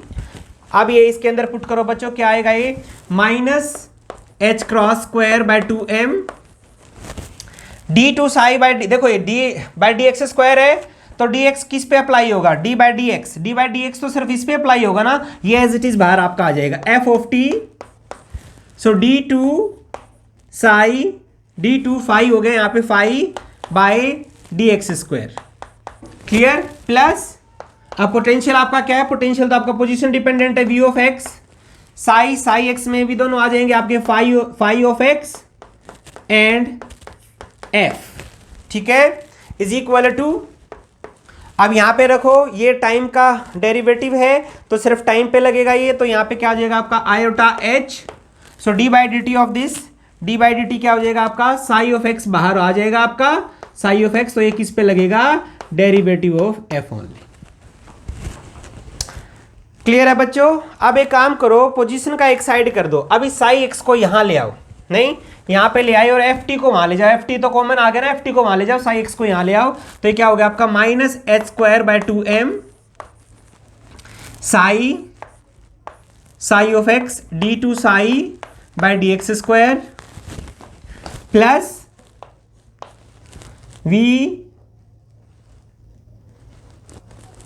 अब ये इसके अंदर पुट करो बच्चों, क्या आएगा ये, minus h cross square by 2m d to psi by d. देखो ये d by d x square है, तो डी एक्स किस पे अप्लाई होगा, डी बाई डी एक्स तो सिर्फ इस पे अप्लाई होगा ना, ये एज इट इज बाहर आपका आ जाएगा f of t. So d to psi, d two phi हो गया यहाँ पे, phi by d x square. Clear? Plus अब पोटेंशियल आपका क्या है, पोटेंशियल तो आपका पोजीशन डिपेंडेंट है, v of x, psi x में भी दोनों आ जाएंगे आपके, phi of x and f. ठीक है, इज इक्वल टू, अब यहां पे रखो, ये टाइम का डेरिवेटिव है तो सिर्फ टाइम पे लगेगा ये, तो यहां पे क्या हो जाएगा आपका iota H. So D by d t of this, D by d T क्या हो जाएगा आपका, साई ऑफ एक्स बाहर आ जाएगा आपका, साई ऑफ एक्स, तो ये किस पे लगेगा, derivative of F only. Clear है बच्चों? अब एक काम करो, पोजीशन का एक साइड कर दो, अभी साई एक्स को यहां ले आओ, नहीं यहां पे ले आए, और एफ टी को वहां ले जाओ, एफ टी तो कॉमन आ गया ना, एफ टी को वहां ले जाओ, साई एक्स को यहां ले आओ, तो ये क्या हो गया आपका, minus h square by 2m psi of x d to psi by d x square plus we,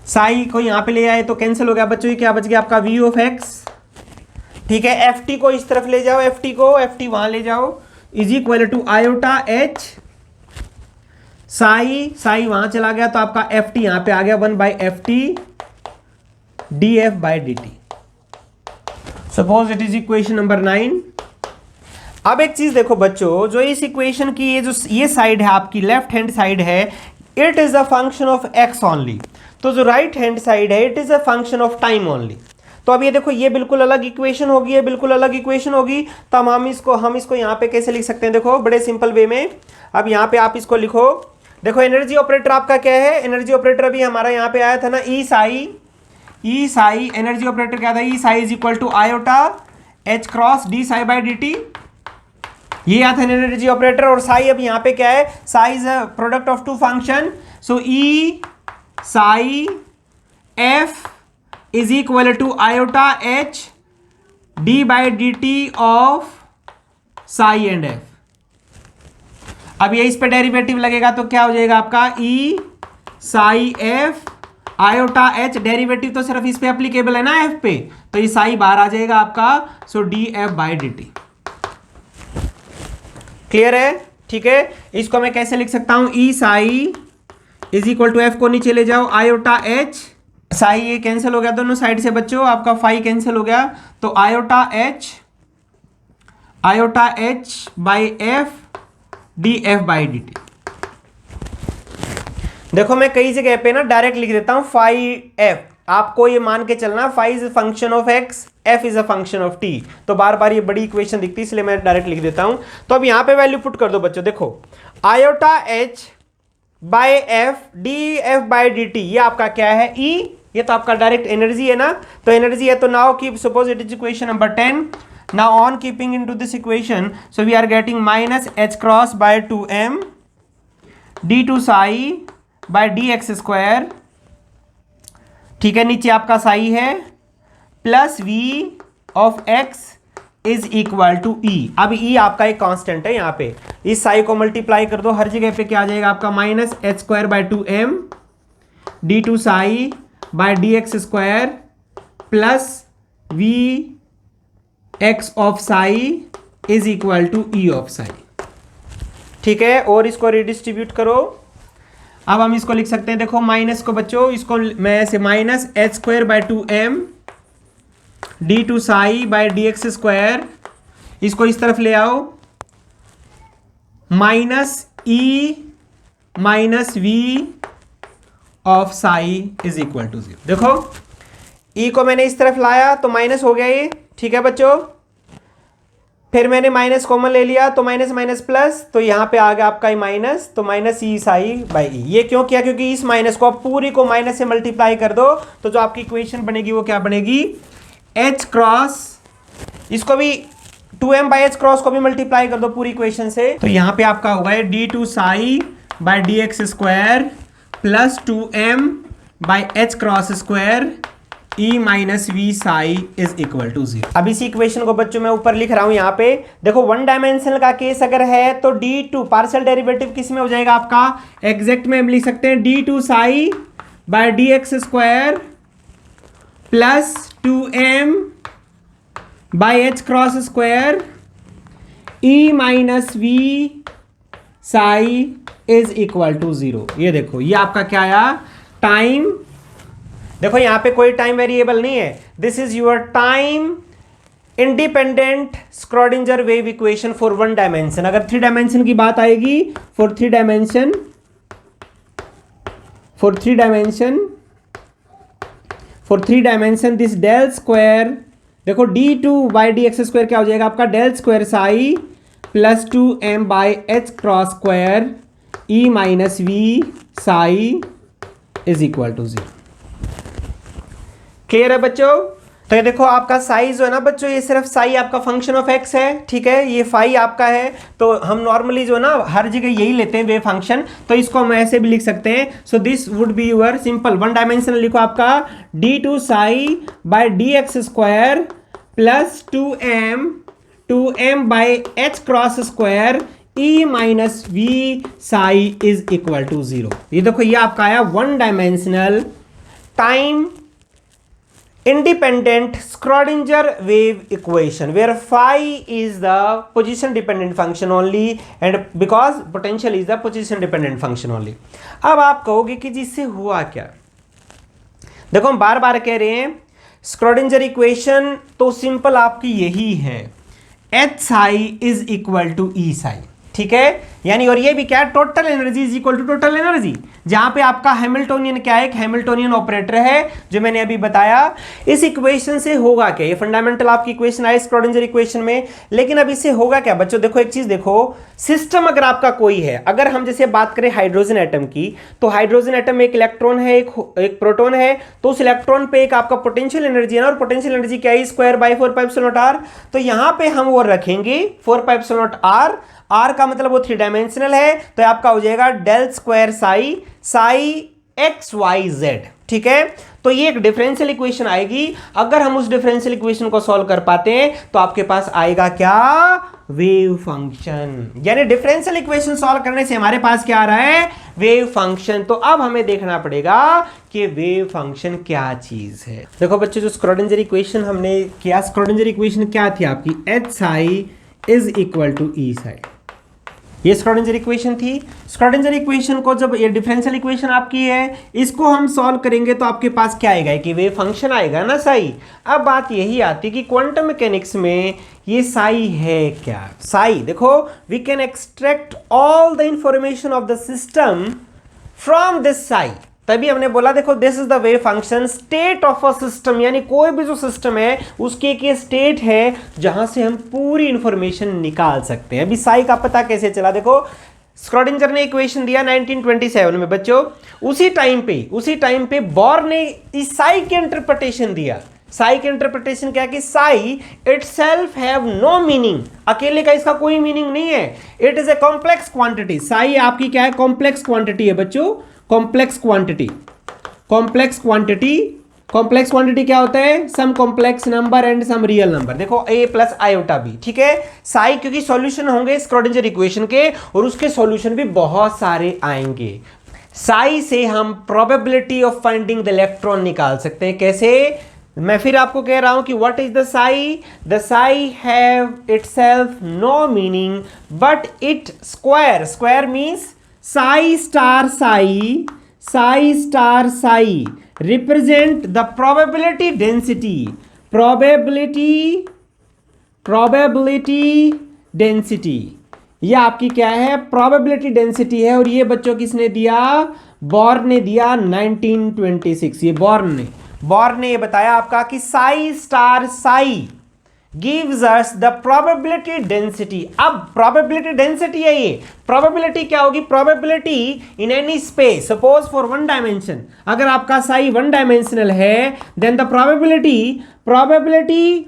psi को यहां पे ले आए तो कैंसिल हो गया बच्चों, ये क्या बच गया आपका, वी ऑफ एक्स। ठीक है, एफ टी को इस तरफ ले जाओ, एफ टी वहां ले जाओ, is equal to iota h psi वहां चला गया, तो आपका एफ टी यहां पे आ गया 1 by F T D f by d T. Suppose it is equation number 9। अब एक चीज देखो बच्चों, जो इस इक्वेशन की ये साइड है आपकी, लेफ्ट हैंड साइड है, it is a function of x only, तो जो राइट हैंड साइड है, it is a function of time only. तो अब ये देखो, ये बिल्कुल अलग इक्वेशन होगी, ये बिल्कुल अलग इक्वेशन होगी, तो हम इसको यहाँ पे कैसे लिख सकते हैं, देखो बड़े सिंपल वे में। अब यहाँ पे आप इसको लिखो, देखो एनर्जी ऑपरेटर आपका क्या है, एनर्जी ऑपरेटर अभी हमारा यहाँ पे आया था ना, ई साई, एनर्जी ऑपरेटर क्या था, e psi is equal to iota h cross d psi by d t, ये आता है एनर्जी ऑपरेटर। और साई अब यहाँ पे क्या है, psi is a product of 2 function, so e psi f is equal to iota H d by d t of psi and f. अब ये इस पे डेरिवेटिव लगेगा तो क्या हो जाएगा आपका, e psi f iota h, derivative तो सिर्फ इस पे एप्लीकेबल है ना एफ पे, तो ये साई बाहर आ जाएगा आपका, so d f by d t. Clear है? ठीक है, इसको मैं कैसे लिख सकता हूं, e psi is equal to f को नीचे ले जाओ, आयोटा एच साई ये कैंसिल हो गया दोनों साइड से बच्चों, आपका फाई कैंसिल हो गया, तो iota h by F D f by d T. देखो मैं कई जगह पे ना डायरेक्ट लिख देता हूं फाई एफ, आपको ये मान के चलना phi is a function of x, f is a function of t, तो बार बार ये बड़ी इक्वेशन दिखती है इसलिए मैं डायरेक्ट लिख देता हूं। तो अब यहां पे वैल्यू पुट कर दो बच्चों, देखो iota h by F D f by d t, ये आपका क्या है ई, ये तो आपका डायरेक्ट एनर्जी है ना, तो एनर्जी है, तो now keep suppose it is equation number 10। now on keeping into this equation, so we are getting minus h cross by 2m d2 psi by dx square, ठीक है, नीचे आपका साई है, plus v of x is equal to e। अब e आपका एक कांस्टेंट है, यहाँ पे इस साई को मल्टीप्लाई कर दो, हर जगह पे क्या आ जाएगा आपका minus h square by 2m d2 psi by dx square plus v x of psi is equal to e of psi, ठीक है, और इसको रिडिस्ट्रीब्यूट करो। अब हम इसको लिख सकते हैं, देखो माइनस को बच्चों, इसको मैं ऐसे minus h square by 2m d2 psi by dx square, इसको इस तरफ ले आओ, minus e minus v of psi is equal to 0। देखो e को मैंने इस तरफ लाया तो माइनस हो गया ये, ठीक है बच्चों, फिर मैंने माइनस कॉमन ले लिया तो माइनस माइनस प्लस, तो यहां पे आ गया आपका माइनस, तो minus E psi by E. ये क्यों किया, क्योंकि इस माइनस को आप पूरी को माइनस से मल्टीप्लाई कर दो तो जो आपकी इक्वेशन बनेगी वो क्या बनेगी, एच क्रॉस, इसको भी 2m बाई एच क्रॉस को भी मल्टीप्लाई कर दो पूरी इक्वेशन से, तो यहां पे आपका होगा d2 psi by d x square plus 2m by h cross square e minus v psi is equal to 0। अब इसी इक्वेशन को बच्चों मैं ऊपर लिख रहा हूं, यहाँ पे देखो वन डायमेंशनल का केस अगर है तो d2 पार्शियल डेरिवेटिव किस में हो जाएगा आपका, एग्जैक्ट में हम लिख सकते हैं d2 psi by d x square plus 2m by h cross square e minus v psi is equal to 0। ये देखो ये आपका क्या आया, टाइम, देखो यहां पे कोई टाइम वेरिएबल नहीं है, this is your time independent Schrodinger wave equation for one dimension. अगर 3 डायमेंशन की बात आएगी, for 3 dimension this del square, देखो d2 by d x square क्या हो जाएगा आपका, del square psi plus 2m by h cross square e minus v psi is equal to 0। Clear है बच्चों, तो ये देखो आपका साई जो है ना बच्चों, ये सिर्फ साई आपका फंक्शन ऑफ एक्स है, ठीक है, ये फाई आपका है, तो हम नॉर्मली जो है ना हर जगह यही लेते हैं वे फंक्शन, तो इसको हम ऐसे भी लिख सकते हैं, so this would be your simple one dimensional, लिखो आपका d2 psi by d x square plus 2m by h cross square e minus v psi is equal to 0। ये देखो ये आपका आया one dimensional time independent Schrodinger wave equation where phi is the position dependent function only and because potential is the position dependent function only। अब आप कहोगे कि जिससे हुआ क्या, देखो हम बार बार कह रहे हैं Schrodinger equation तो सिंपल आपकी यही है, H psi is equal to E psi, ठीक है, यानी और ये भी क्या है, total energy is equal to total energy, जहां पे आपका हैमिल्टोनियन क्या है, एक हैमिल्टोनियन ऑपरेटर है जो मैंने अभी बताया। इस इक्वेशन से होगा क्या, ये फंडामेंटल आपकी इक्वेशन आई स्क्रोडिंजर इक्वेशन में, लेकिन अब इससे होगा क्या बच्चों, देखो एक चीज देखो, सिस्टम अगर आपका कोई है, अगर हम जैसे बात करें हाइड्रोजन एटम की, तो हाइड्रोजन एटम में एक इलेक्ट्रॉन है, एक प्रोटॉन है, तो उस इलेक्ट्रॉन पे एक आपका पोटेंशियल एनर्जी है ना, और पोटेंशियल एनर्जी क्या है, स्क्वायर बाई 4πε0r, तो यहां पे हम वो रखेंगे 4πε0r, आर का मतलब वो 3 डायमेंशनल है, तो आपका हो जाएगा del square psi psi x y z, ठीक है, तो ये एक डिफरेंशियल इक्वेशन आएगी। अगर हम उस डिफरेंशियल इक्वेशन को सॉल्व कर पाते हैं तो आपके पास आएगा क्या, वेव फंक्शन, यानी डिफरेंशियल इक्वेशन सॉल्व करने से हमारे पास क्या आ रहा है, वेव फंक्शन। तो अब हमें देखना पड़ेगा कि वेव फंक्शन क्या चीज है। देखो बच्चे जो स्क्रोडिंजर इक्वेशन हमने किया, स्क्रोडिंजर इक्वेशन क्या थी आपकी, h psi is equal to e psi, ये स्क्रॉडिंजर इक्वेशन थी। स्क्रॉडिंजर इक्वेशन को जब ये डिफरेंशियल इक्वेशन आपकी है, इसको हम सॉल्व करेंगे तो आपके पास क्या आएगा कि वेव फंक्शन आएगा ना साई। अब बात यही आती कि क्वांटम मैकेनिक्स में ये साई है क्या। साई देखो, we can extract all the information of the system from this psi. तभी हमने बोला देखो this is the wave function state of a system, यानी कोई भी जो सिस्टम है उसकी एक ये स्टेट है जहां से हम पूरी इंफॉर्मेशन निकाल सकते हैं। अभी साई का पता कैसे चला, देखो स्क्रॉडिंजर ने इक्वेशन दिया 1927 में बच्चों, उसी टाइम पे बोर ने इस साई के इंटरप्रिटेशन दिया। साई के इंटरप्रिटेशन क्या कि psi itself have no meaning, अकेले का इसका कोई मीनिंग नहीं है। It is a complex quantity. Psi आपकी क्या है, कॉम्प्लेक्स क्वांटिटी है बच्चों, कॉम्प्लेक्स क्वांटिटी। कॉम्प्लेक्स क्वांटिटी क्या होता है, some complex number and some real number. देखो a प्लस आयोटा बी, ठीक है। साई क्योंकि सॉल्यूशन होंगे स्क्रॉडिंजर इक्वेशन के और उसके सॉल्यूशन भी बहुत सारे आएंगे। साई से हम probability of finding the electron निकाल सकते हैं। कैसे, मैं फिर आपको कह रहा हूं कि what is the psi, the psi have itself no meaning but it square means psi star psi represent the probability density ये आपकी क्या है, probability density है। और ये बच्चों किसने दिया, बोर्न ने दिया 1926। ये बोर्न ने ये बताया आपका कि psi star psi gives us the probability density। अब probability density है ये, probability क्या होगी, probability in any space, suppose for one dimension, अगर आपका psi one dimensional है then the probability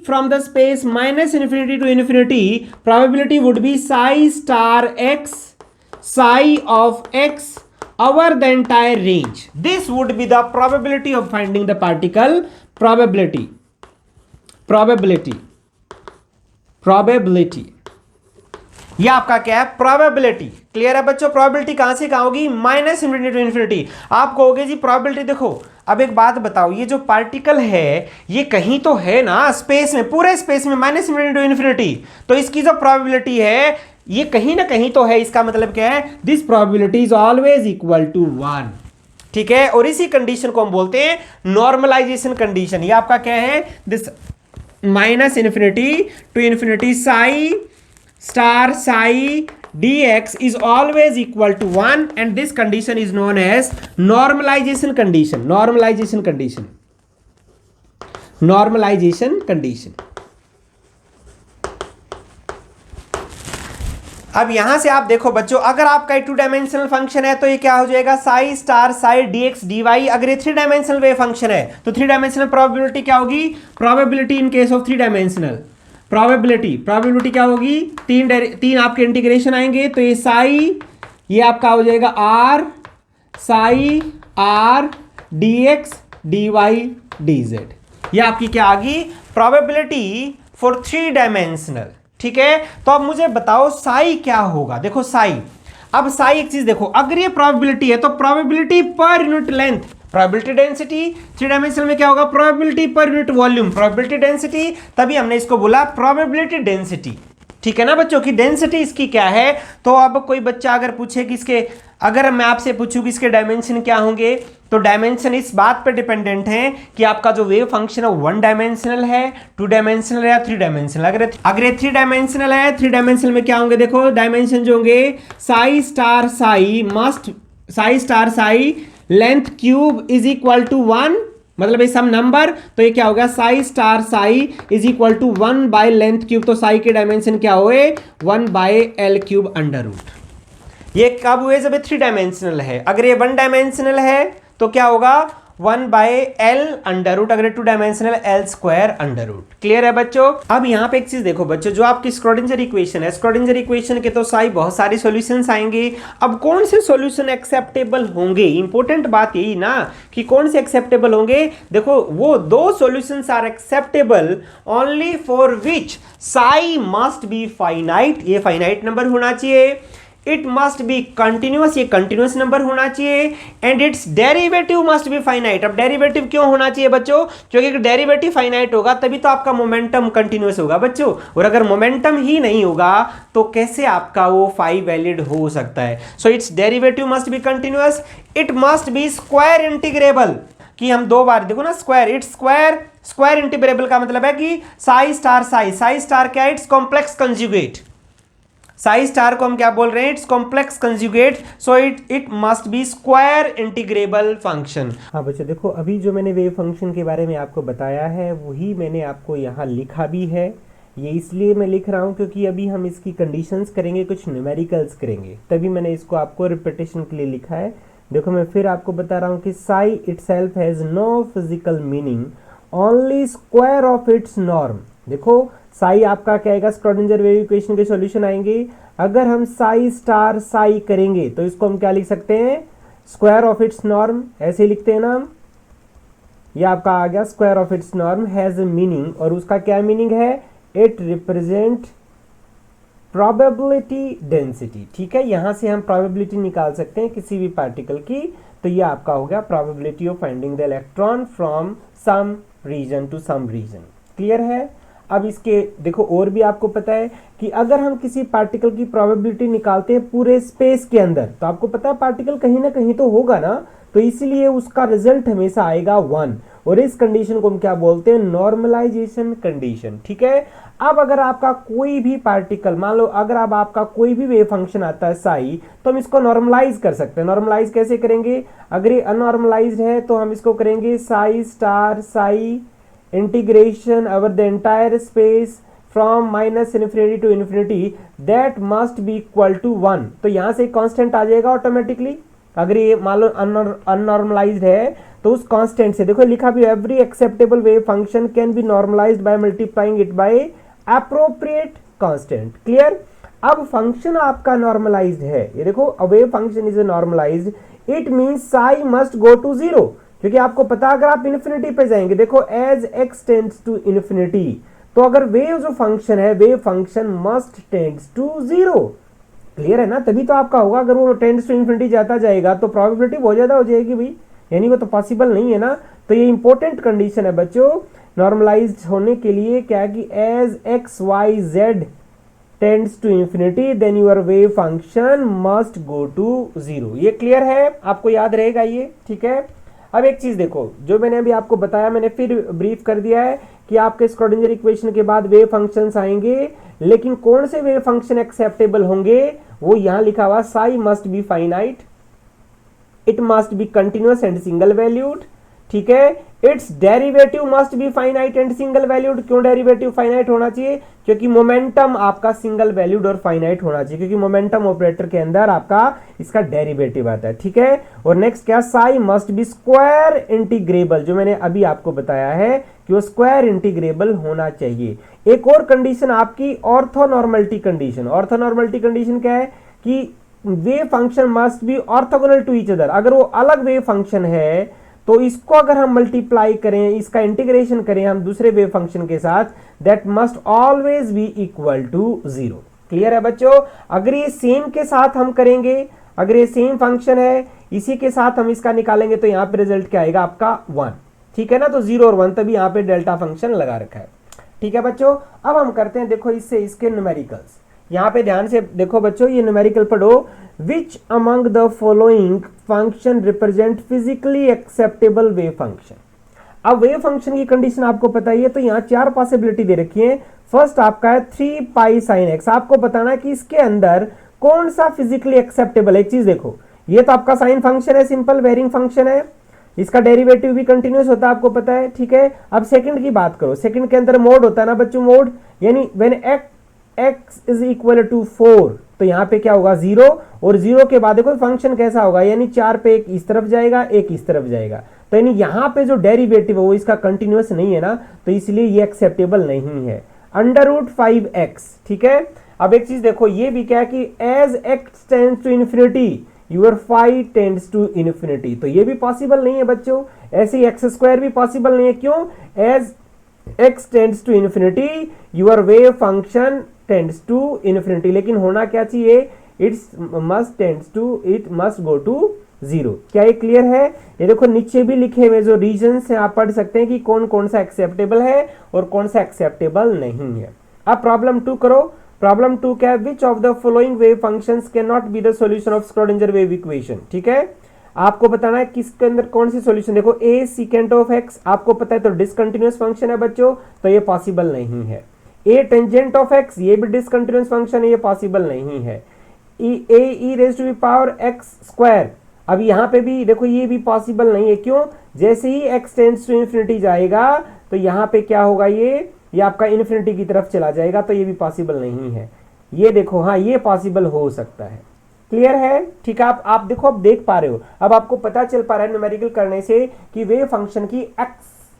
from the space minus infinity to infinity, probability would be psi star x psi of x over the entire range. This would be the probability of finding the particle, probability ये आपका क्या है, प्रोबेबिलिटी। क्लियर है बच्चों, प्रोबेबिलिटी कहां से कहां होगी, माइनस इन्फिनिटी टू इन्फिनिटी। आप कहोगे जी प्रोबेबिलिटी देखो, अब एक बात बताओ, ये जो पार्टिकल है ये कहीं तो है ना स्पेस में, पूरे स्पेस में माइनस इन्फिनिटी टू इन्फिनिटी, तो इसकी जो प्रोबेबिलिटी है ये कहीं ना कहीं तो है। इसका मतलब क्या है, this probability is always equal to 1, ठीक है। और इसी कंडीशन को हम बोलते हैं नॉर्मलाइजेशन कंडीशन। ये आपका क्या है, this minus infinity to infinity psi star psi dx is always equal to 1 and this condition is known as normalization condition। अब यहां से आप देखो बच्चों, अगर आपका टू डायमेंशनल फंक्शन है तो ये क्या हो जाएगा, Sai star Sai dx dy। अगर ये थ्री डायमेंशनल वेव फंक्शन है तो थ्री डायमेंशनल प्रोबेबिलिटी क्या होगी, probability in case of three dimensional probability क्या होगी, तीन आपके इंटीग्रेशन आएंगे तो ये साई, ये आपका हो जाएगा r psi r dx dy dz। ये आपकी क्या आ गई, प्रोबेबिलिटी फॉर थ्री डायमेंशनल, ठीक है। तो अब मुझे बताओ साई क्या होगा। देखो साई, अब साई एक चीज देखो, अगर ये प्रोबेबिलिटी है तो probability per unit length, probability density three dimensional में क्या होगा, probability per unit volume, probability density, तभी हमने इसको बोला प्रोबेबिलिटी डेंसिटी, ठीक है ना बच्चों की डेंसिटी इसकी क्या है। तो अब कोई बच्चा अगर पूछे कि इसके, अगर मैं आपसे पूछूं कि इसके डायमेंशन क्या होंगे, तो डायमेंशन इस बात पर डिपेंडेंट है कि आपका जो वेव फंक्शन है वन डायमेंशनल है, टू डायमेंशनल है या थ्री डायमेंशनल। अगर ये थ्री डायमेंशनल है, थ्री डायमेंशनल में क्या होंगे, देखो डायमेंशन जो होंगे psi star psi length cube is equal to 1, मतलब ये सम नंबर, तो ये क्या होगा, psi star psi is equal to 1 by length cube. तो साई के डायमेंशन क्या हुए, 1 by l cube under root. ये कब हुए, जब ये थ्री डायमेंशनल है। अगर ये वन डायमेंशनल है तो क्या होगा, 1 बाय एल अंडर रूट, अगर two dimensional l square under root. Clear है बच्चों। अब यहाँ पे एक चीज देखो बच्चों, जो आपकी स्क्रॉडिंजर इक्वेशन है, स्क्रॉडिंजर इक्वेशन के तो साई बहुत सारे सॉल्यूशंस आएंगे। अब कौन से सॉल्यूशन एक्सेप्टेबल होंगे, इंपॉर्टेंट बात यही ना कि कौन से एक्सेप्टेबल होंगे। देखो वो दो solutions are acceptable only for which psi must be finite, ये फाइनाइट नंबर होना चाहिए, इट मस्ट बी कंटिन्यूअस, ये कंटिन्यूअस नंबर होना चाहिए, and its derivative must be finite. अब डेरिवेटिव क्यों होना चाहिए बच्चों? क्योंकि डेरिवेटिव फाइनाइट होगा तभी तो आपका मोमेंटम कंटिन्यूअस होगा बच्चों, और अगर मोमेंटम ही नहीं होगा तो कैसे आपका वो फाई वैलिड हो सकता है? So it's derivative must be continuous, it must B square integrable, कि हम दो बार देखो ना square, its square, square integrable का मतलब है कि Sai star Sai, psi star क्या है? It's complex conjugate, Sai star को हम क्या बोल रहे हैं? It's complex conjugate, so it must B square integrable function. हाँ बच्चों देखो, अभी जो मैंने वेव फंक्शन के बारे में आपको बताया है वही मैंने आपको यहाँ लिखा भी है। ये इसलिए मैं लिख रहा हूँ क्योंकि अभी हम इसकी कंडीशंस करेंगे, कुछ न्यूमेरिकल्स करेंगे, तभी मैंने इसको आपको रिपीटेशन के लिए लिखा है। देखो मैं फिर आपको बता रहा हूँ कि psi itself has no physical meaning, only square of its norm. देखो साई आपका क्या आएगा? स्क्रोडिंजर वेव इक्वेशन के सॉल्यूशन आएंगे। अगर हम साई स्टार साई करेंगे तो इसको हम क्या लिख सकते हैं? स्क्वायर ऑफ इट्स नॉर्म, ऐसे लिखते हैं ना हम। ये आपका आ गया square of its norm has a meaning, और उसका क्या मीनिंग है? It represent probability density. ठीक है, यहां से हम प्रोबेबिलिटी निकाल सकते हैं किसी भी पार्टिकल की, तो ये आपका हो गया probability of finding the electron from some region to some region. Clear है? अब इसके देखो और भी आपको पता है कि अगर हम किसी पार्टिकल की प्रोबेबिलिटी निकालते हैं पूरे स्पेस के अंदर, तो आपको पता है पार्टिकल कहीं ना कहीं तो होगा ना, तो इसलिए उसका रिजल्ट हमेशा आएगा 1, और इस कंडीशन को हम क्या बोलते हैं? Normalization condition. ठीक है, अब अगर आपका कोई भी पार्टिकल, मान लो अगर अब आपका कोई भी वेव फंक्शन आता है साई, तो हम इसको नॉर्मलाइज कर सकते हैं। नॉर्मलाइज कैसे करेंगे? अगर ये अननॉर्मलाइज्ड है तो हम इसको करेंगे Sai star Sai integration over the entire space from minus infinity to infinity that must be equal to 1। तो यहां से कांस्टेंट आ जाएगा ऑटोमेटिकली। अगर ये मान लो अननॉर्मलाइज्ड है तो उस कांस्टेंट से, देखो लिखा भी, every acceptable wave function can be normalized by multiplying it by appropriate constant. Clear? अब फंक्शन आपका नॉर्मलाइज्ड है, ये देखो a wave function is normalized, it means psi must go to 0, क्योंकि आपको पता अगर आप इन्फिनिटी पे जाएंगे, देखो as x tends to infinity, तो अगर वेव जो फंक्शन है wave function must tends to 0। Clear है ना? तभी तो आपका होगा। अगर वो टेंड्स टू इन्फिनिटी जाता जाएगा तो प्रोबेबिलिटी बहुत ज्यादा हो जाएगी भाई, यानी वो तो पॉसिबल नहीं है ना। तो ये इंपॉर्टेंट कंडीशन है बच्चों नॉर्मलाइज्ड होने के लिए, क्या कि as x y z tends to infinity then your wave function must go to 0। ये क्लियर है? आपको याद रहेगा ये? ठीक है। अब एक चीज देखो, जो मैंने अभी आपको बताया मैंने फिर ब्रीफ कर दिया है कि आपके स्क्रोडिंजर इक्वेशन के बाद वेव फंक्शंस आएंगे, लेकिन कौन से वेव फंक्शन एक्सेप्टेबल होंगे वो यहां लिखा हुआ, Sai must be finite, it must be continuous and single valued. ठीक है, it's derivative must be finite and single valued. क्यों डेरिवेटिव फाइनाइट होना चाहिए? क्योंकि मोमेंटम आपका सिंगल वैल्यूड और फाइनाइट होना चाहिए, क्योंकि मोमेंटम ऑपरेटर के अंदर आपका इसका डेरिवेटिव आता है। ठीक है, और नेक्स्ट क्या? Sai must B square integrable, जो मैंने अभी आपको बताया है कि वो स्क्वायर इंटीग्रेबल होना चाहिए। एक और कंडीशन आपकी ऑर्थोनॉर्मलिटी कंडीशन। ऑर्थोनॉर्मलिटी कंडीशन क्या है? कि wave function must be orthogonal to each other. अगर वो अलग वेव फंक्शन है तो इसको अगर हम मल्टीप्लाई करें, इसका इंटीग्रेशन करें हम दूसरे वेव फंक्शन के साथ, that must always be equal to 0। Clear है बच्चों? अगर ये सेम के साथ हम करेंगे, अगर ये सेम फंक्शन है इसी के साथ हम इसका निकालेंगे तो यहाँ पे रिजल्ट क्या आएगा आपका? 1। ठीक है ना? तो 0 और 1, तभी यहाँ पे डेल्टा फंक्शन लगा रखा है। ठीक है बच्चों, अब हम करते हैं देखो इससे इसके न्यूमेरिकल्स। यहाँ पे ध्यान से देखो बच्चों, ये न्यूमेरिकल पढ़ो। Which among the following function represent physically acceptable wave function. अब वेव फंक्शन की कंडीशन आपको पता ही है, तो यहाँ 4 पॉसिबिलिटी दे रखी है। फर्स्ट आपका है 3 पाई साइन एक्स। आपको बताना है कि इसके अंदर कौन सा फिजिकली एक्सेप्टेबल है। एक चीज देखो, ये तो आपका साइन फंक्शन है, सिंपल वेरिंग फंक्शन है, इसका डेरिवेटिव भी कंटिन्यूअस होता है, आपको पता है। ठीक है, अब सेकंड की बात करो। सेकंड के अंदर मोड होता है ना बच्चों, मोड, यानी when x is equal to 4, तो यहाँ पे क्या होगा? 0, और 0 के बाद देखो फंक्शन कैसा होगा, यानी 4 पे एक इस तरफ जाएगा एक इस तरफ जाएगा, तो यानी यहाँ पे जो डेरिवेटिव है वो इसका कंटिन्यूअस नहीं है ना, तो इसलिए ये एक्सेप्टेबल नहीं है। √5x। ठीक है, अब एक चीज देखो, ये भी क्या है कि as x tends to infinity your phi tends to infinity, तो ये भी पॉसिबल नहीं है बच्चों। ऐसे ही x² भी पॉसिबल नहीं है। क्यों? As x tends to infinity your wave function tends to infinity, लेकिन होना क्या चाहिए? It must go to 0। क्या ये क्लियर है? ये देखो नीचे भी लिखे हुए जो रीजंस हैं आप पढ़ सकते हैं कि कौन कौन सा एक्सेप्टेबल है और कौन सा एक्सेप्टेबल नहीं है। अब प्रॉब्लम 2 करो। प्रॉब्लम 2 क्या है? Which of the following wave functions can not be the solution of Schrödinger wave equation. ठीक है, आपको बताना है किसके अंदर कौन सी सॉल्यूशन। देखो a secant ऑफ x आपको पता है तो डिसकंटिन्यूअस फंक्शन है बच्चों, तो ये पॉसिबल नहीं है। a टेंजेंट ऑफ x ये भी डिसकंटिन्यूअस फंक्शन है, ये पॉसिबल नहीं है। e raise to the power x square, अब यहाँ पे भी देखो ये भी पॉसिबल नहीं है। क्यों? जैसे ही x टेंड्स टू इन्फिनिटी जाएगा तो यहाँ पे क्या होगा, ये आपका इन्फिनिटी की तरफ चला जाएगा, तो ये भी पॉसिबल नहीं है। ये देखो, हाँ ये पॉसिबल हो सकता है। क्लियर है? ठीक है, आप देखो, अब देख पा रहे हो, अब आपको पता चल पा रहा है न्यूमेरिकल करने से कि वेव फंक्शन की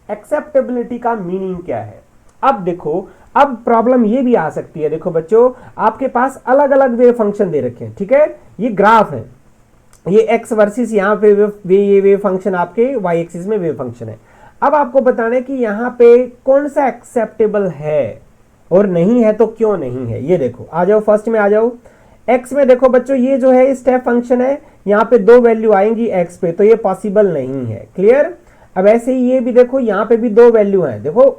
एक्सेप्टेबिलिटी का मीनिंग क्या है। अब देखो, अब प्रॉब्लम ये भी आ सकती है। देखो बच्चों, आपके पास अलग अलग वेव फंक्शन दे रखे हैं। ठीक है, ये ग्राफ है, ये x वर्सेस यहाँ पे ये वेव फंक्शन आपके y एक्सिस में वेव फंक्शन है। अब आपको बताना है कि यहाँ पे कौन सा एक्सेप्टेबल है और नहीं है, तो क्यों नहीं है। ये देखो, आ जाओ फर्स्ट में आ जाओ। x में देखो बच्चों, ये जो है स्टेप फंक्शन है, यहाँ पे 2 वैल्यू आएंगी x पे, तो ये पॉसिबल नहीं है। क्लियर? अब ऐसे ही ये भी देखो, यहाँ पे भी 2 वैल्यू है। देखो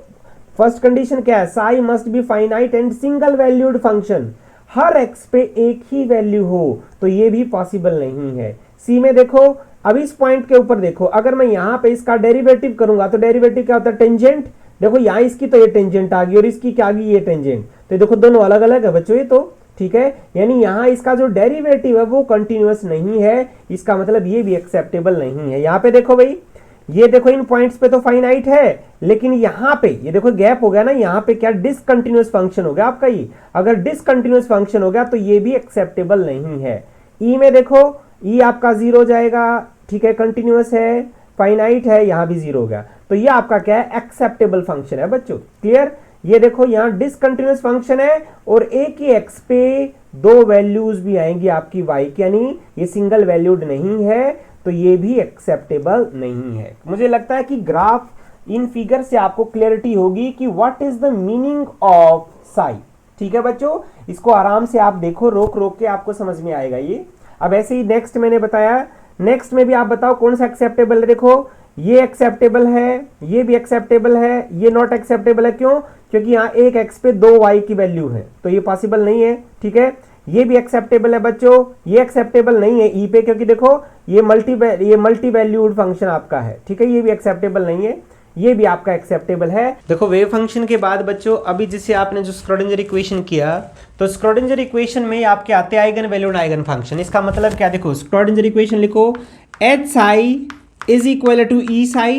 फर्स्ट कंडीशन क्या है? Sai must be finite and single valued function, her x पे एक ही वैल्यू हो, तो ये भी पॉसिबल नहीं है। सी में देखो, अब इस पॉइंट के ऊपर देखो, अगर मैं यहाँ पे इसका डेरिवेटिव करूंगा तो डेरिवेटिव क्या होता है? टेंजेंट। देखो यहाँ इसकी तो ये टेंजेंट आ गई और इसकी क्या आ गई? ये टेंजेंट। तो देखो दोनों अलग अलग है बच्चों ये तो। ठीक है, यानी यहाँ इसका जो डेरिवेटिव है वो कंटिन्यूअस नहीं है, इसका मतलब ये भी एक्सेप्टेबल नहीं है। यहाँ पे देखो भाई, ये देखो इन पॉइंट्स पे तो फाइनाइट है, लेकिन यहाँ पे ये देखो गैप हो गया ना, यहाँ पे क्या डिसकंटिन्यूअस फंक्शन हो गया आपका। ये अगर डिसकंटिन्यूअस फंक्शन हो गया तो ये भी एक्सेप्टेबल नहीं है। ई में देखो, ई आपका 0 जाएगा। ठीक है, कंटिन्यूअस है, फाइनाइट है, यहाँ भी 0 हो गया, तो ये आपका क्या है? एक्सेप्टेबल फंक्शन है बच्चों। क्लियर? ये देखो यहाँ डिसकंटिन्यूअस फंक्शन है और एक ही x पे 2 वैल्यूज भी आएंगी आपकी y की, यानी ये सिंगल वैल्यूड नहीं है, तो ये भी एक्सेप्टेबल नहीं है। मुझे लगता है कि ग्राफ इन फिगर से आपको क्लियरिटी होगी कि what is the meaning of psi. ठीक है बच्चों, इसको आराम से आप देखो, रोक रोक के आपको समझ में आएगा ये। अब ऐसे ही नेक्स्ट मैंने बताया, नेक्स्ट में भी आप बताओ कौन सा एक्सेप्टेबल है। देखो ये एक्सेप्टेबल है, ये भी एक्सेप्टेबल है, ये नॉट एक्सेप्टेबल है। क्यों? क्योंकि यहाँ एक x पे 2 y की वैल्यू है, तो ये पॉसिबल नहीं है। ठीक है, ये भी एक्सेप्टेबल है बच्चों, ये एक्सेप्टेबल नहीं है ई पे, क्योंकि देखो ये मल्टी वैल्यूड फंक्शन आपका है। ठीक है, ये भी एक्सेप्टेबल नहीं है, ये भी आपका एक्सेप्टेबल है। देखो वेव फंक्शन के बाद बच्चों, अभी जैसे आपने जो स्क्रोडिंजर इक्वेशन किया, तो स्क्रोडिंजर इक्वेशन में आपके आते आइगन वैल्यूड आइगन फंक्शन। इसका मतलब क्या? देखो स्क्रोडिंजर इक्वेशन लिखो, H Sai is equal to E psi.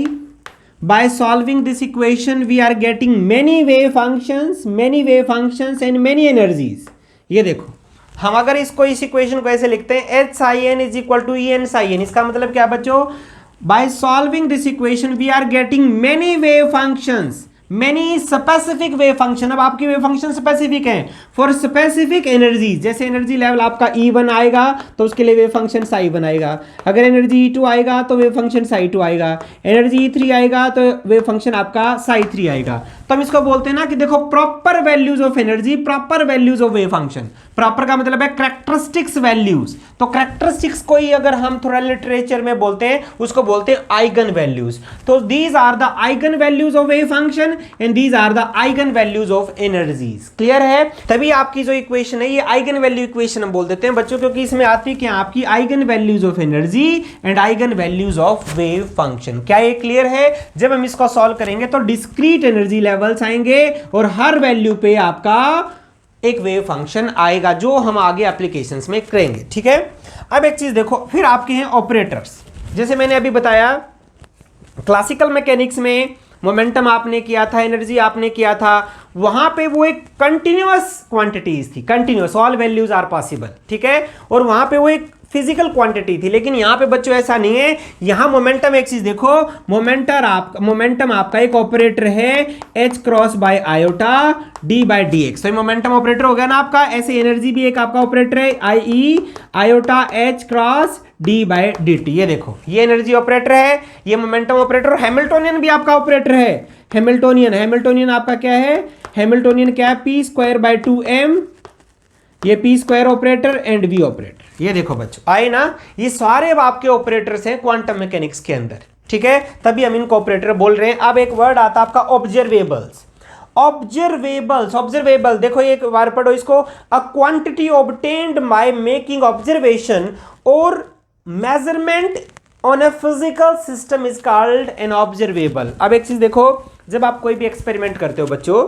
By solving this equation we are getting many wave functions and many energies. ये देखो, हम अगर इस इक्वेशन को ऐसे लिखते हैं, h psi n is equal to e n psi n, इसका मतलब क्या बच्चों? By solving this equation we are getting many wave functions, many specific wave function. अब आपकी वेव फंक्शन स्पेसिफिक है फॉर स्पेसिफिक एनर्जीज। जैसे एनर्जी लेवल आपका E1 आएगा तो उसके लिए वेव फंक्शन साई1 आएगा, अगर एनर्जी E2 आएगा तो वेव फंक्शन साई2 आएगा, एनर्जी E3 आएगा तो वेव फंक्शन आपका साई3 आएगा। तो हम इसको बोलते हैं ना कि देखो proper values of energy, proper values of wave function. Proper का मतलब है कैरेक्टरिस्टिक्स वैल्यूज, तो कैरेक्टरिस्टिक्स को ही अगर हम थोड़ा लिटरेचर में बोलते हैं उसको बोलते हैं आइगन वैल्यूज। तो these are the eigen values of wave function and these are the eigen values of energies. Clear है? तभी आपकी जो इक्वेशन है ये आइगन वैल्यू इक्वेशन हम बोल देते हैं बच्चों, क्योंकि इसमें आती है क्या? आपकी eigen values of energy and eigen values of wave function. क्या ये क्लियर है? जब हम इसको सॉल्व करेंगे तो डिस्क्रीट एनर्जी लेवल्स आएंगे और हर वैल्यू पे आपका एक वेव फंक्शन आएगा, जो हम आगे एप्लीकेशंस में करेंगे। ठीक है, अब एक चीज देखो, फिर आपके हैं ऑपरेटर्स। जैसे मैंने अभी बताया क्लासिकल मैकेनिक्स में मोमेंटम आपने किया था, एनर्जी आपने किया था, वहां पे वो एक कंटिन्यूअस क्वांटिटीज थी, continuous, all values are possible. ठीक है, और वहां पे वो एक फिजिकल क्वांटिटी थी। लेकिन यहां पे बच्चों ऐसा नहीं है, यहां मोमेंटम, एक चीज देखो, मोमेंटम आपका एक ऑपरेटर है h cross by iota d by dx। तो मोमेंटम ऑपरेटर हो गया ना आपका। ऐसे एनर्जी भी एक आपका ऑपरेटर है, i iota h cross d by dt। ये देखो, ये एनर्जी ऑपरेटर है, ये मोमेंटम ऑपरेटर। और हैमिल्टोनियन भी आपका ऑपरेटर है, हैमिल्टोनियन आपका क्या है? हैमिल्टोनियन क्या है? p² बाय 2m ये p square operator and v operator, ये देखो बच्चों आए ना, ये सारे आपके ऑपरेटर्स हैं क्वांटम मैकेनिक्स के अंदर, ठीक है, तभी हम इनको ऑपरेटर बोल रहे हैं। अब एक वर्ड आता है आपका ऑब्जर्वेबल्स। ऑब्जर्वेबल देखो एक बार पढ़ो इसको, a quantity obtained by making observation और measurement on a physical system is called an observable. अब एक चीज देखो, जब आप कोई भी एक्सपेरिमेंट करते हो बच्चों,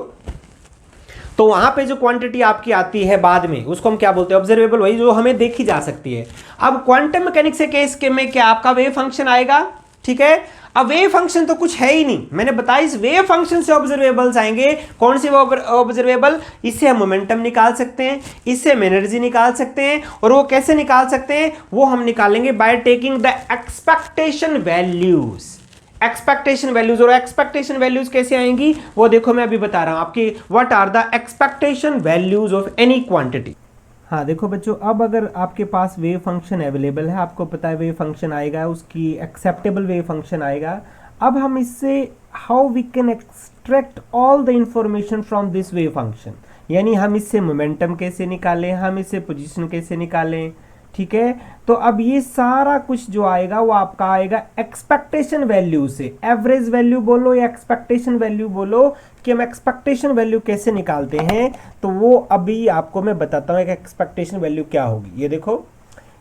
तो वहां पे जो क्वांटिटी आपकी आती है बाद में, उसको हम क्या बोलते हैं? ऑब्जर्वेबल, वही जो हमें देखी जा सकती है। अब क्वांटम मैकेनिक्स के केस के में क्या आपका वेव फंक्शन आएगा, ठीक है। अब वेव फंक्शन तो कुछ है ही नहीं, मैंने बताया इस वेव फंक्शन से ऑब्जर्वेबल्स आएंगे। कौन से ऑब्जर्वेबल? इससे हम मोमेंटम निकाल सकते हैं, इससे हम एनर्जी निकाल सकते हैं, और वो कैसे निकाल सकते हैं? वो हम निकालेंगे by taking the expectation values. Expectation values, और एक्सपेक्टेशन वैल्यूज कैसे आएंगी वो देखो मैं अभी बता रहा हूं आपकी। What are the expectation values of any quantity. हाँ देखो बच्चों, अब अगर आपके पास वेव फंक्शन अवेलेबल है, आपको पता है वेव फंक्शन आएगा, उसकी एक्सेप्टेबल वेव फंक्शन आएगा। अब हम इससे how we can extract all the information from this wave function, यानी हम इससे मोमेंटम कैसे निकालें, हम इससे पोजीशन कैसे निकालें, ठीक है। तो अब ये सारा कुछ जो आएगा वो आपका आएगा एक्सपेक्टेशन वैल्यू से। एवरेज वैल्यू बोलो या एक्सपेक्टेशन वैल्यू बोलो, कि हम एक्सपेक्टेशन वैल्यू कैसे निकालते हैं, तो वो अभी आपको मैं बताता हूँ कि एक्सपेक्टेशन वैल्यू क्या होगी। ये देखो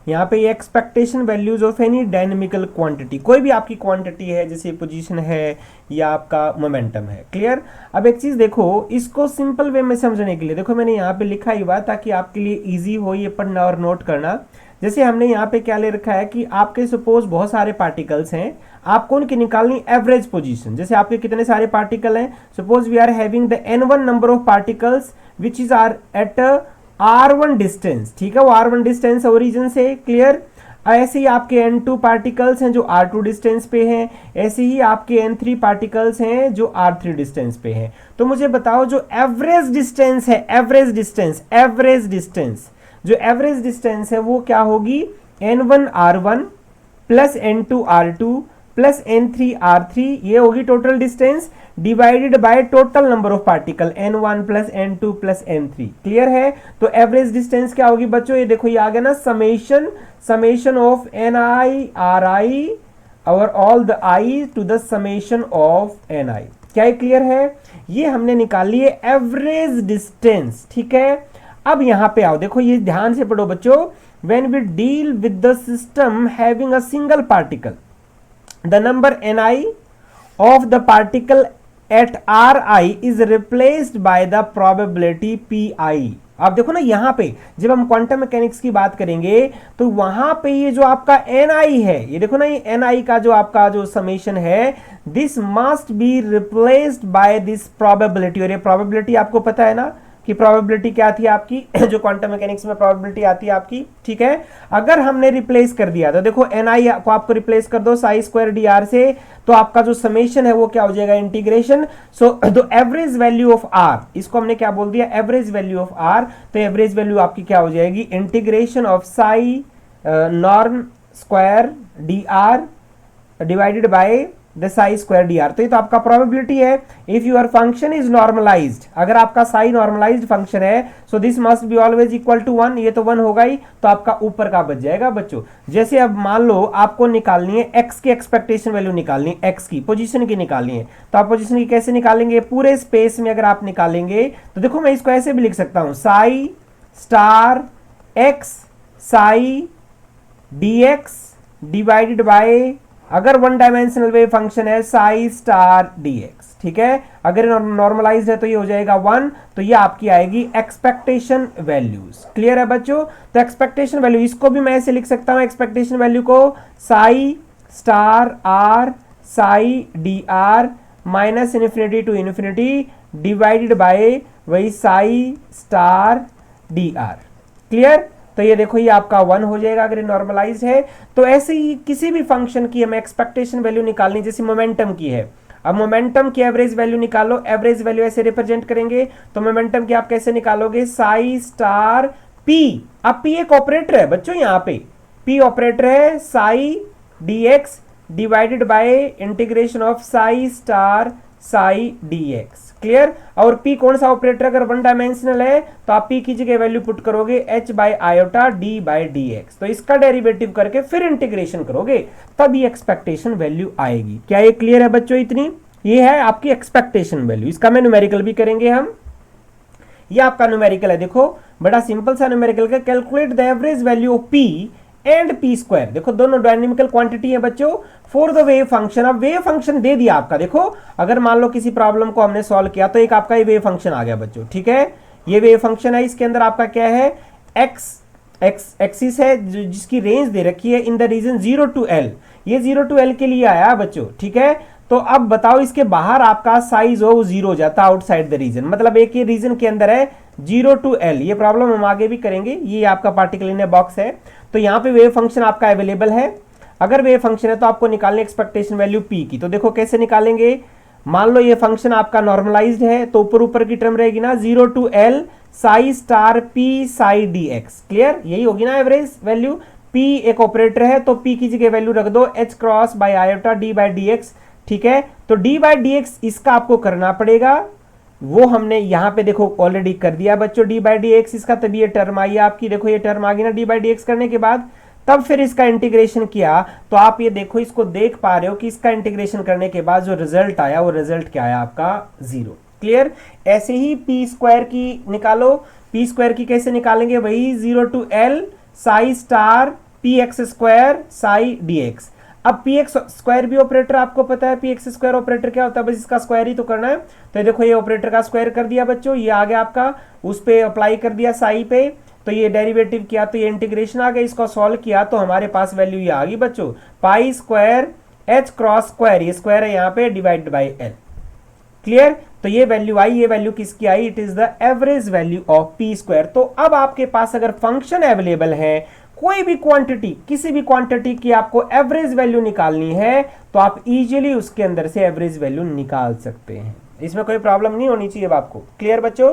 यहाँ पे ये expectation values of any dynamical quantity, कोई भी आपकी क्वांटिटी है, जैसे पोजीशन है या आपका मोमेंटम है, क्लियर। अब एक चीज देखो, इसको सिंपल वे में समझने के लिए देखो मैंने यहाँ पे लिखा ही हुआ ताकि आपके लिए इजी हो ये पढ़ना और नोट करना। जैसे हमने यहाँ पे क्या ले रखा है कि आपके सपोज बहुत सारे पार्टिकल्स हैं, आपको उनकी निकालनी एवरेज पोजीशन। जैसे आपके कितने सारे पार्टिकल हैं, suppose we are having the n1 number of particles which is are at r1 distance, ठीक है, वो r1 डिस्टेंस ओरिजिन से, क्लियर। ऐसे ही आपके n2 पार्टिकल्स हैं जो r2 डिस्टेंस पे हैं, ऐसे ही आपके n3 पार्टिकल्स हैं जो r3 डिस्टेंस पे हैं। तो मुझे बताओ जो एवरेज डिस्टेंस है, एवरेज डिस्टेंस जो एवरेज डिस्टेंस है वो क्या होगी? n1 r1 plus n2 r2 plus n3 r3, ये होगी total distance, divided by total number of particle n1 plus n2 plus n3, clear है। तो एवरेज डिस्टेंस क्या होगी बच्चों? ये देखो ये आ गया ना, समेशन ऑफ ni ri और all the i to the summation of ni। क्या ये क्लियर है? ये हमने निकाल ली है एवरेज डिस्टेंस, ठीक है। अब यहां पे आओ, देखो ये ध्यान से पढ़ो बच्चों। When we deal with the system having a single particle, the number ni of the particle at ri is replaced by the probability pi। आप देखो ना यहाँ पे जब हम क्वांटम मैकेनिक्स की बात करेंगे तो वहां पे ये जो आपका ni है, ये देखो ना ये ni का जो आपका जो समेशन है, this must be replaced by this probability. और ये प्रोबेबिलिटी आपको पता है ना कि प्रोबेबिलिटी क्या थी आपकी जो क्वांटम मैकेनिक्स में प्रोबेबिलिटी आती है आपकी, ठीक है। अगर हमने रिप्लेस कर दिया तो देखो ni को आपको रिप्लेस कर दो साई स्क्वायर dr से, तो आपका जो समेशन है वो क्या हो जाएगा? Integration. So the average value of r, इसको हमने क्या बोल दिया? Average value of r। तो एवरेज वैल्यू आपकी क्या हो जाएगी? Integration of psi norm square dr divided by the psi square dr। तो ये तो आपका प्रोबेबिलिटी है। If your function is normalised, अगर आपका साई नॉर्मलाइज्ड फंक्शन है, so this must be always equal to 1, ये तो 1 होगा ही, तो आपका ऊपर का बच जाएगा बच्चों। जैसे अब मान लो आपको निकालनी है x की एक्सपेक्टेशन वैल्यू निकालनी है, x की पोजीशन की निकालनी है, तो आप पोजीशन की कैसे निकालेंगे? पूरे स्पेस में अगर आप निकालेंगे तो देखो मैं इसको ऐसे भी लिख सकता हूं, Sai star x Sai dx divided by, अगर वन डायमेंशनल वेव फंक्शन है, साई स्टार dx, ठीक है। अगर नॉर्मलाइज्ड है तो ये हो जाएगा 1, तो ये आपकी आएगी एक्सपेक्टेशन वैल्यूज, क्लियर है बच्चों। तो एक्सपेक्टेशन वैल्यू इसको भी मैं ऐसे लिख सकता हूं, एक्सपेक्टेशन वैल्यू को psi star r psi dr minus infinity to infinity divided by वही साई स्टार dr, क्लियर। तो ये देखो ये आपका 1 हो जाएगा अगर नॉर्मलाइज है। तो ऐसे ही किसी भी फंक्शन की हमें एक्सपेक्टेशन वैल्यू निकालनी, जैसे मोमेंटम की है, अब मोमेंटम की एवरेज वैल्यू निकालो। एवरेज वैल्यू ऐसे रिप्रेजेंट करेंगे, तो मोमेंटम की आप कैसे निकालोगे? Sai star p। अब p एक ऑपरेटर है बच्चों, यहाँ पे p ऑपरेटर है, Sai dx divided by integration of psi star Sai dx, clear. और p कौन सा ऑपरेटर, अगर वन डायमेंशनल है तो आप p की जगह वैल्यू पुट करोगे h by iota d by d x, तो इसका डेरिवेटिव करके फिर इंटीग्रेशन करोगे तब ये एक्सपेक्टेशन वैल्यू आएगी। क्या ये क्लियर है बच्चों? इतनी ये है आपकी एक्सपेक्टेशन वैल्यू। इसका मैं न्यूमेरिकल भी करेंगे हम। ये आपका न्यूमेरिकल है, देखो बड़ा सिंपल सा न्यूमेरिकल का, calculate the average value of p and p square. देखो दोनों डायनेमिकल क्वांटिटी है बच्चों फॉर द वेव फंक्शन। अब वेव फंक्शन दे दिया आपका, देखो अगर मान लो किसी प्रॉब्लम को हमने सॉल्व किया तो एक आपका ये वेव फंक्शन आ गया बच्चों, ठीक है। ये वेव फंक्शन है, इसके अंदर आपका क्या है, एक्स एक्सिस है जिसकी रेंज दे रखी है in the region 0 to l। ये 0 to l के लिए आया बच्चों, ठीक है। तो अब बताओ इसके बाहर आपका साइज हो वो 0 हो जाता है आउटसाइड द रीजन, मतलब एक ये रीजन के अंदर है 0 to l। ये प्रॉब्लम हम आगे भी करेंगे। ये आपका पार्टिकल इन बॉक्स है, तो यहाँ पे वेव फंक्शन आपका अवेलेबल है। अगर वेव फंक्शन है तो आपको निकालने एक्सपेक्टेशन वैल्यू p की। तो देखो कैसे निकालेंगे, मान लो ये फंक्शन आपका नॉर्मलाइज्ड है तो ऊपर ऊपर की टर्म रहेगी ना 0 to l Sai star p Sai D x. Clear, यही होगी ना एवरेज वैल्यू। p एक ऑपरेटर है तो p की जगह वैल्यू रख दो h cross by iota d by d x, ठीक है। तो d बाई डी एक्स इसका आपको करना पड़ेगा, वो हमने यहाँ पे देखो ऑलरेडी कर दिया बच्चों d बाई डी एक्स इसका, तभी ये टर्म आई आपकी। देखो ये टर्म आ गई ना d बाई डी एक्स करने के बाद, तब फिर इसका इंटीग्रेशन किया तो आप ये देखो इसको देख पा रहे हो कि इसका इंटीग्रेशन करने के बाद जो रिजल्ट आया वो रिजल्ट क्या आया आपका 0। क्लियर। ऐसे ही p स्क्वायर की निकालो, p स्क्वायर की कैसे निकालेंगे, वही 0 to l Sai star P x square Sai D x. अब पी एक्स स्क्वायर भी ऑपरेटर आपको पता है, पी एक्स स्क्वायर ऑपरेटर क्या होता है, बस इसका स्क्वायर ही तो करना है। तो देखो ये ऑपरेटर का स्क्वायर कर दिया बच्चों, ये आ गया आपका, उस पे अप्लाई कर दिया साई पे, तो ये डेरिवेटिव किया तो ये इंटीग्रेशन आ गया, इसको सॉल्व किया तो हमारे पास वैल्यू ये आ गई बच्चों pi square H cross square, ये स्क्वायर है यहाँ पे, डिवाइड बाई एल। क्लियर। तो ये वैल्यू आई, ये वैल्यू किसकी आई, it is the average value of p square. तो अब आपके पास अगर फंक्शन अवेलेबल है, कोई भी क्वांटिटी, किसी भी क्वांटिटी की आपको एवरेज वैल्यू निकालनी है तो आप इजीली उसके अंदर से एवरेज वैल्यू निकाल सकते हैं, इसमें कोई प्रॉब्लम नहीं होनी चाहिए आपको। क्लियर बच्चों।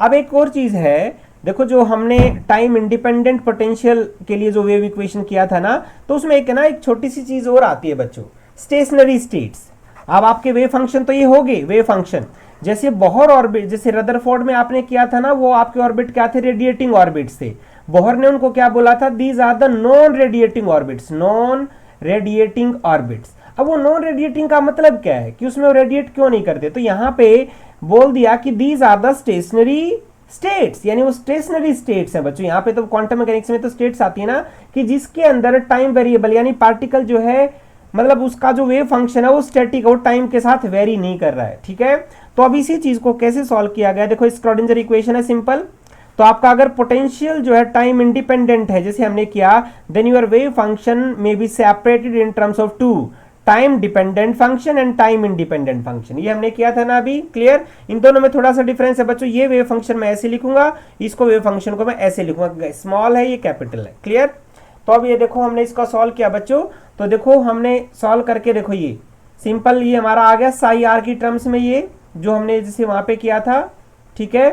अब एक और चीज है, देखो जो हमने टाइम इंडिपेंडेंट पोटेंशियल के लिए जो वेव इक्वेशन किया था ना, तो उसमें एक छोटी सी चीज और आती है बच्चों, स्टेशनरी स्टेट्स। अब आपके वेव फंक्शन तो ये हो गए वेव फंक्शन, जैसे बोहर ऑर्बिट, जैसे रदरफोर्ड में आपने किया था ना, वो आपके ऑर्बिट क्या थे, रेडिएटिंग ऑर्बिट्स थे। बोहर ने उनको क्या बोला था, these are the non radiating orbits, non radiating orbits. अब वो नॉन रेडिएटिंग का मतलब क्या है कि उसमें वो रेडिएट क्यों नहीं करते, तो यहाँ पे बोल दिया कि these are the stationary states, यानी वो स्टेशनरी स्टेट्स हैं बच्चों। यहाँ पे तो क्वांटम मैकेनिक्स में तो स्टेट्स आती है ना, कि जिसके अंदर टाइम वेरिएबल, यानी पार्टिकल जो है, मतलब उसका जो वेव फंक्शन है वो स्टैटिक और टाइम के साथ वेरी नहीं कर रहा है, ठीक है। तो अब इसी चीज को कैसे सॉल्व किया गया, देखो स्क्रॉडिंजर इक्वेशन है सिंपल। तो आपका अगर पोटेंशियल जो है टाइम इंडिपेंडेंट है, जैसे हमने किया, देन योर वेव फंक्शन में be separated in terms of two, time dependent function and time independent function. ये हमने किया था ना अभी। क्लियर। इन दोनों में थोड़ा सा डिफरेंस है बच्चों, ये वेव फंक्शन मैं ऐसे लिखूंगा, इसको वेव फंक्शन को मैं ऐसे लिखूंगा, स्मॉल है ये कैपिटल है। क्लियर। तो अब ये देखो हमने इसका सॉल्व किया बच्चों, तो देखो हमने सॉल्व करके देखो ये सिंपल, ये हमारा आ गया साई आर की टर्म्स में, ये जो हमने जैसे वहां पे किया था, ठीक है।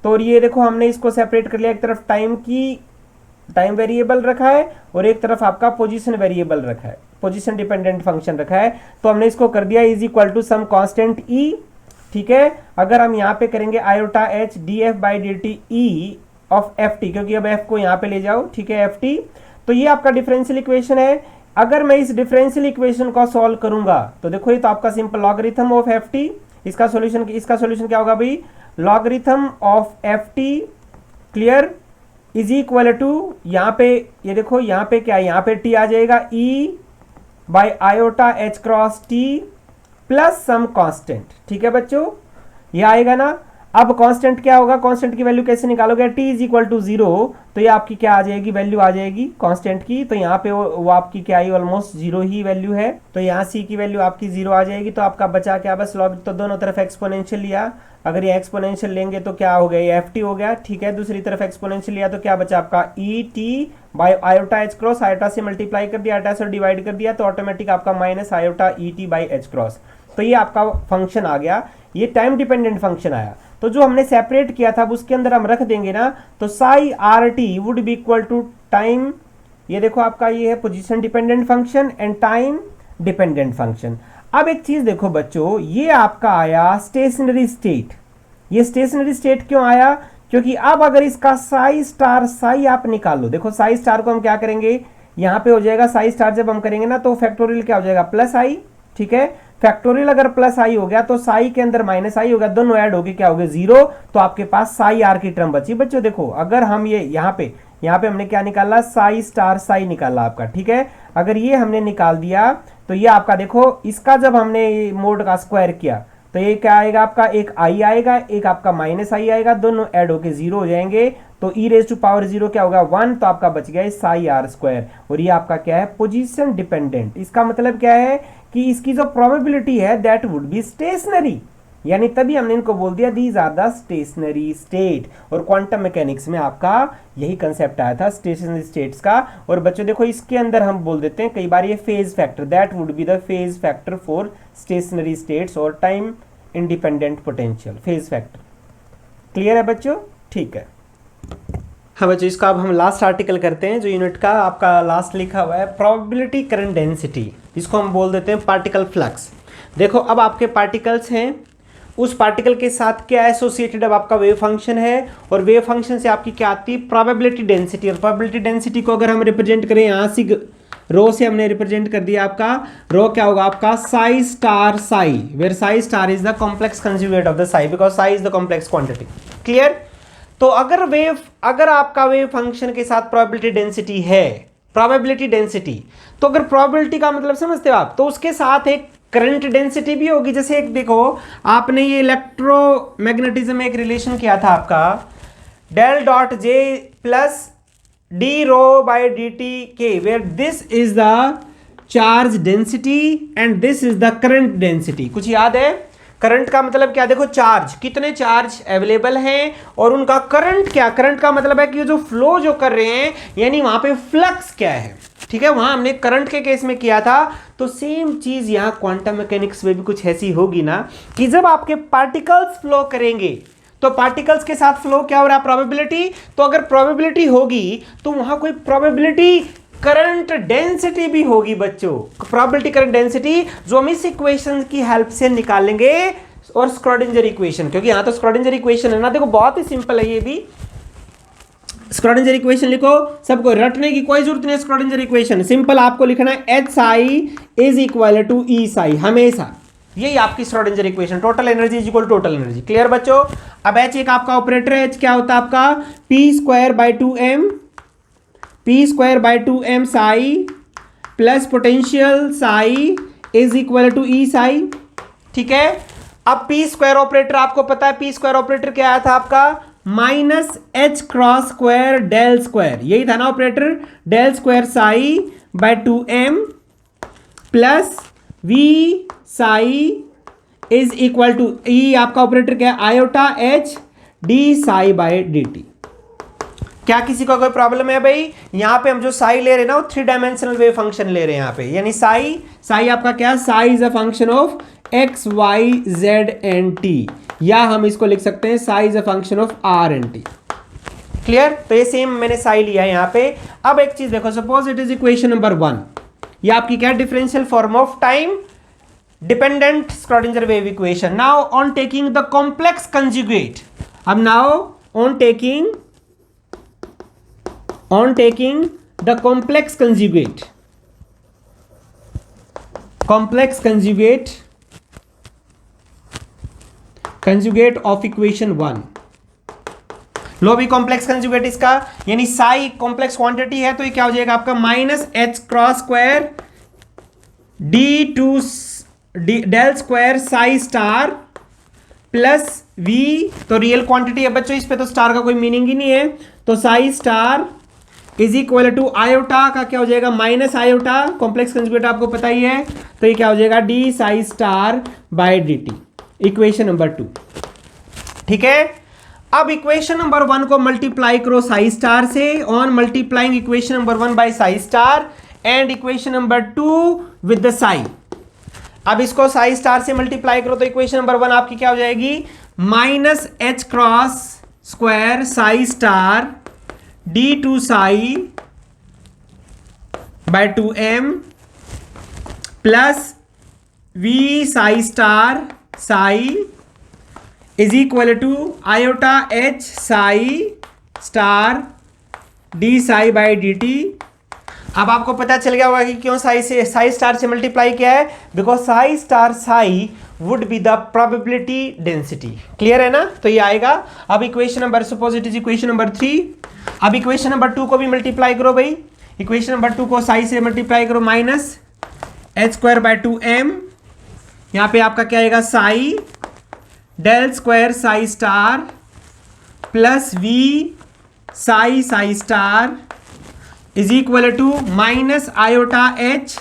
तो ये देखो हमने इसको सेपरेट कर लिया, एक तरफ टाइम वेरिएबल रखा है और एक तरफ आपका पोजीशन वेरिएबल रखा है, पोजीशन डिपेंडेंट फंक्शन रखा है। तो हमने इसको कर दिया is equal to some constant e, ठीक है। अगर हम यहाँ पे करेंगे iota H d f by d t e of f t, क्योंकि अब एफ को यहाँ पे ले जाओ, ठीक है, एफ टी। तो ये आपका डिफरेंशियल इक्वेशन है। अगर मैं इस डिफरेंशियल इक्वेशन को सॉल्व करूंगा तो देखो ये तो आपका simple logarithm of f t, इसका सॉल्यूशन क्या होगा भाई, logarithm of f t, clear, is equal to, यहाँ पे ये देखो यहाँ पे क्या है, यहाँ पे टी आ जाएगा e by iota h cross t plus some constant, ठीक है बच्चों, ये आएगा ना। अब कांस्टेंट क्या होगा, कांस्टेंट की वैल्यू कैसे निकालोगे, t इज इक्वल टू 0, तो ये आपकी क्या आ जाएगी, वैल्यू आ जाएगी कांस्टेंट की। तो यहाँ पे वो आपकी क्या आई, ऑलमोस्ट 0 ही वैल्यू है, तो यहाँ c की वैल्यू आपकी 0 आ जाएगी। तो आपका बचा क्या, बस लॉग, तो दोनों तरफ एक्सपोनेंशियल लिया, अगर ये एक्सपोनेंशियल लेंगे तो क्या हो गया, ये एफ टी हो गया, ठीक है। दूसरी तरफ एक्सपोनेंशियल लिया तो क्या बचा आपका E T by iota h cross, iota से मल्टीप्लाई कर दिया, आयोटा से डिवाइड कर दिया, तो ऑटोमेटिक आपका minus iota E T by h cross. तो ये आपका फंक्शन आ गया, ये टाइम डिपेंडेंट फंक्शन आया। तो जो हमने सेपरेट किया था उसके अंदर हम रख देंगे ना, तो psi r t would be equal to time, ये देखो आपका ये है position dependent function and time dependent function. अब एक चीज देखो बच्चों, ये आपका आया स्टेशनरी स्टेट। ये स्टेशनरी स्टेट क्यों आया? क्योंकि अब अगर इसका साई स्टार साई आप निकाल लो, देखो साई स्टार को हम क्या करेंगे, यहां पे हो जाएगा साई स्टार जब हम करेंगे ना तो फैक्टोरियल क्या हो जाएगा, प्लस आई। ठीक है, फैक्टोरियल अगर प्लस आई हो गया तो साई के अंदर माइनस आई होगा, दोनों ऐड होके क्या हो गया, 0। तो आपके पास साई आर की टर्म बची। बच्चों देखो, अगर हम ये यहाँ पे हमने क्या निकाला, साई स्टार साई निकाला आपका। ठीक है, अगर ये हमने निकाल दिया तो ये आपका देखो, इसका जब हमने मोड का स्क्वायर किया तो ये क्या आएगा आपका, एक आई आएगा, एक आपका माइनस आई आएगा, दोनों ऐड होके 0 हो जाएंगे। तो e रेज टू पावर 0 क्या होगा, 1। तो आपका बच गया साई आर स्क्वायर। और ये आपका क्या है, पोजीशन डिपेंडेंट। इसका मतलब क्या है कि इसकी जो प्रोबेबिलिटी है दैट वुड बी स्टेशनरी, यानी तभी हमने इनको बोल दिया these are the stationary state. और क्वांटम मैकेनिक्स में आपका यही कंसेप्ट आया था स्टेशनरी स्टेट्स का। और बच्चों देखो, इसके अंदर हम बोल देते हैं कई बार ये phase factor, that would be the phase factor for stationary states और time independent potential, phase factor. Clear है बच्चों? ठीक है। हाँ बच्चों, इसका अब हम लास्ट आर्टिकल करते हैं जो यूनिट का आपका लास्ट लिखा हुआ है, प्रोबेबिलिटी करंट डेंसिटी। इसको हम बोल देते हैं पार्टिकल फ्लक्स। देखो, अब आपके पार्टिकल्स हैं, उस पार्टिकल के साथ क्या एसोसिएटेड अब आपका वेव फंक्शन है, और वेव फंक्शन से आपकी क्या आती है, प्रोबेबिलिटी डेंसिटी। और प्रोबेबिलिटी डेंसिटी को अगर हम रिप्रेजेंट करें, यहाँ से रो से हमने रिप्रेजेंट कर दिया, आपका रो क्या होगा आपका, psi star psi, where psi star is the complex conjugate of the psi, because psi is the complex quantity. Clear? तो अगर आपका वेव फंक्शन के साथ प्रोबेबिलिटी डेंसिटी है, प्रोबेबिलिटी डेंसिटी, तो अगर प्रोबेबिलिटी का मतलब समझते हो आप, तो उसके साथ एक करंट डेंसिटी भी होगी। जैसे एक देखो, आपने ये इलेक्ट्रोमैग्नेटिज्म में एक रिलेशन किया था आपका, del dot j plus d rho by D t के, where this is the charge density and this is the current density. कुछ याद है? करंट का मतलब क्या, देखो चार्ज, कितने चार्ज अवेलेबल हैं, और उनका करंट क्या, करंट का मतलब है कि जो फ्लो जो कर रहे हैं, यानी वहां पे फ्लक्स क्या है। ठीक है, वहां हमने करंट के केस में किया था, तो सेम चीज यहां क्वांटम मैकेनिक्स में भी कुछ ऐसी होगी ना, कि जब आपके पार्टिकल्स फ्लो करेंगे तो पार्टिकल्स के साथ फ्लो क्या हो रहा है, प्रोबेबिलिटी। तो अगर प्रोबेबिलिटी होगी तो वहां कोई प्रोबेबिलिटी करंट डेंसिटी भी होगी बच्चों, प्रोबेबिलिटी करंट डेंसिटी, जो हम इस इक्वेशन की हेल्प से निकालेंगे, और स्क्रॉडिंजर इक्वेशन, क्योंकि यहां तो स्क्रॉडिंजर इक्वेशन है ना। देखो बहुत ही सिंपल है ये भी, स्क्रॉडिंजर इक्वेशन लिखो, सबको रटने की कोई जरूरत नहीं है। स्क्रॉडिंजर इक्वेशन सिंपल आपको लिखना है, h psi is equal to e psi, हमेशा यही आपकी Schrodinger equation, total energy is equal total energy. Clear बच्चों? अब एच एक आपका ऑपरेटर है, एच क्या होता है आपका, p square by 2m, p square by 2m psi plus potential psi is equal to e psi. ठीक है, अब पी स्क्वायर ऑपरेटर आपको पता है, पी स्क्वायर ऑपरेटर क्या आया था आपका, minus H cross square del square, यही था ना operator, del square psi by 2m plus we psi is equal to E, आपका ऑपरेटर क्या है, iota H D psi by D T. क्या किसी को कोई प्रॉब्लम है भाई? यहां पे हम जो साई ले रहे हैं ना, वो 3 डायमेंशनल वेव फंक्शन ले रहे हैं यहां पे, यानी साई आपका क्या, psi is a function of x y z and t, या हम इसको लिख सकते हैं psi is a function of r and t. Clear? तो ये सेम मैंने साई लिया है यहां पे। अब एक चीज देखो, suppose it is equation number 1, ये आपकी क्या, differential form of time dependent Schrodinger wave equation. Now on taking the complex conjugate, अब now on taking the complex conjugate of equation 1, लो भी कॉम्प्लेक्स कंजुगेट इसका, यानी साई कॉम्प्लेक्स क्वांटिटी है, तो ये क्या हो जाएगा आपका, minus H cross square d to del square psi star plus v, तो रियल क्वांटिटी है बच्चों, इस पे तो स्टार का कोई मीनिंग ही नहीं है, तो psi star is equal to iota का क्या हो जाएगा, माइनस आयोटा, कॉम्प्लेक्स कंजुगेट आपको पता ही है, तो ये क्या हो जाएगा, D psi star by D t, equation number 2। ठीक है, अब इक्वेशन नंबर 1 को मल्टीप्लाई करो साई स्टार से, on multiplying equation number 1 by psi star and equation number 2 with the psi. अब इसको साई स्टार से मल्टीप्लाई करो तो इक्वेशन नंबर 1 आपकी क्या हो जाएगी, minus H cross square psi star d to psi by 2m plus we psi star psi is equal to iota h psi star d psi by d t. अब आपको पता चल गया होगा कि क्यों साई स्टार से मल्टीप्लाई किया है, because Sai star Sai would be the probability density. Clear है ना? तो ये आएगा। अब equation number, suppose it is equation number 3। अब इक्वेशन नंबर 2 को भी मल्टीप्लाई करो भाई। इक्वेशन नंबर 2 को साई से मल्टीप्लाई करो, minus h square by 2m। यहाँ पे आपका क्या आएगा, psi del square psi star plus we psi psi star is equal to minus iota h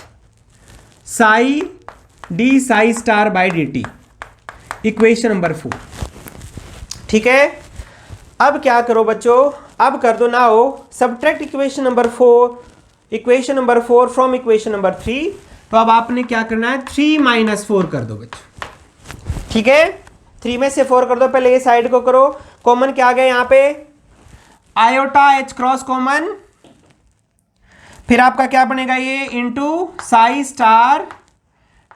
psi d psi star by d t. Equation number 4। ठीक है, अब क्या करो बच्चों, अब कर दो now subtract equation number 4 from equation number 3। तो अब आपने क्या करना है, 3 माइनस 4 कर दो बच्चों। ठीक है, 3 में से 4 कर दो। पहले ये साइड को करो, कॉमन क्या आ गया यहाँ पे, आयोटा एच क्रॉस कॉमन, फिर आपका क्या बनेगा ये into psi star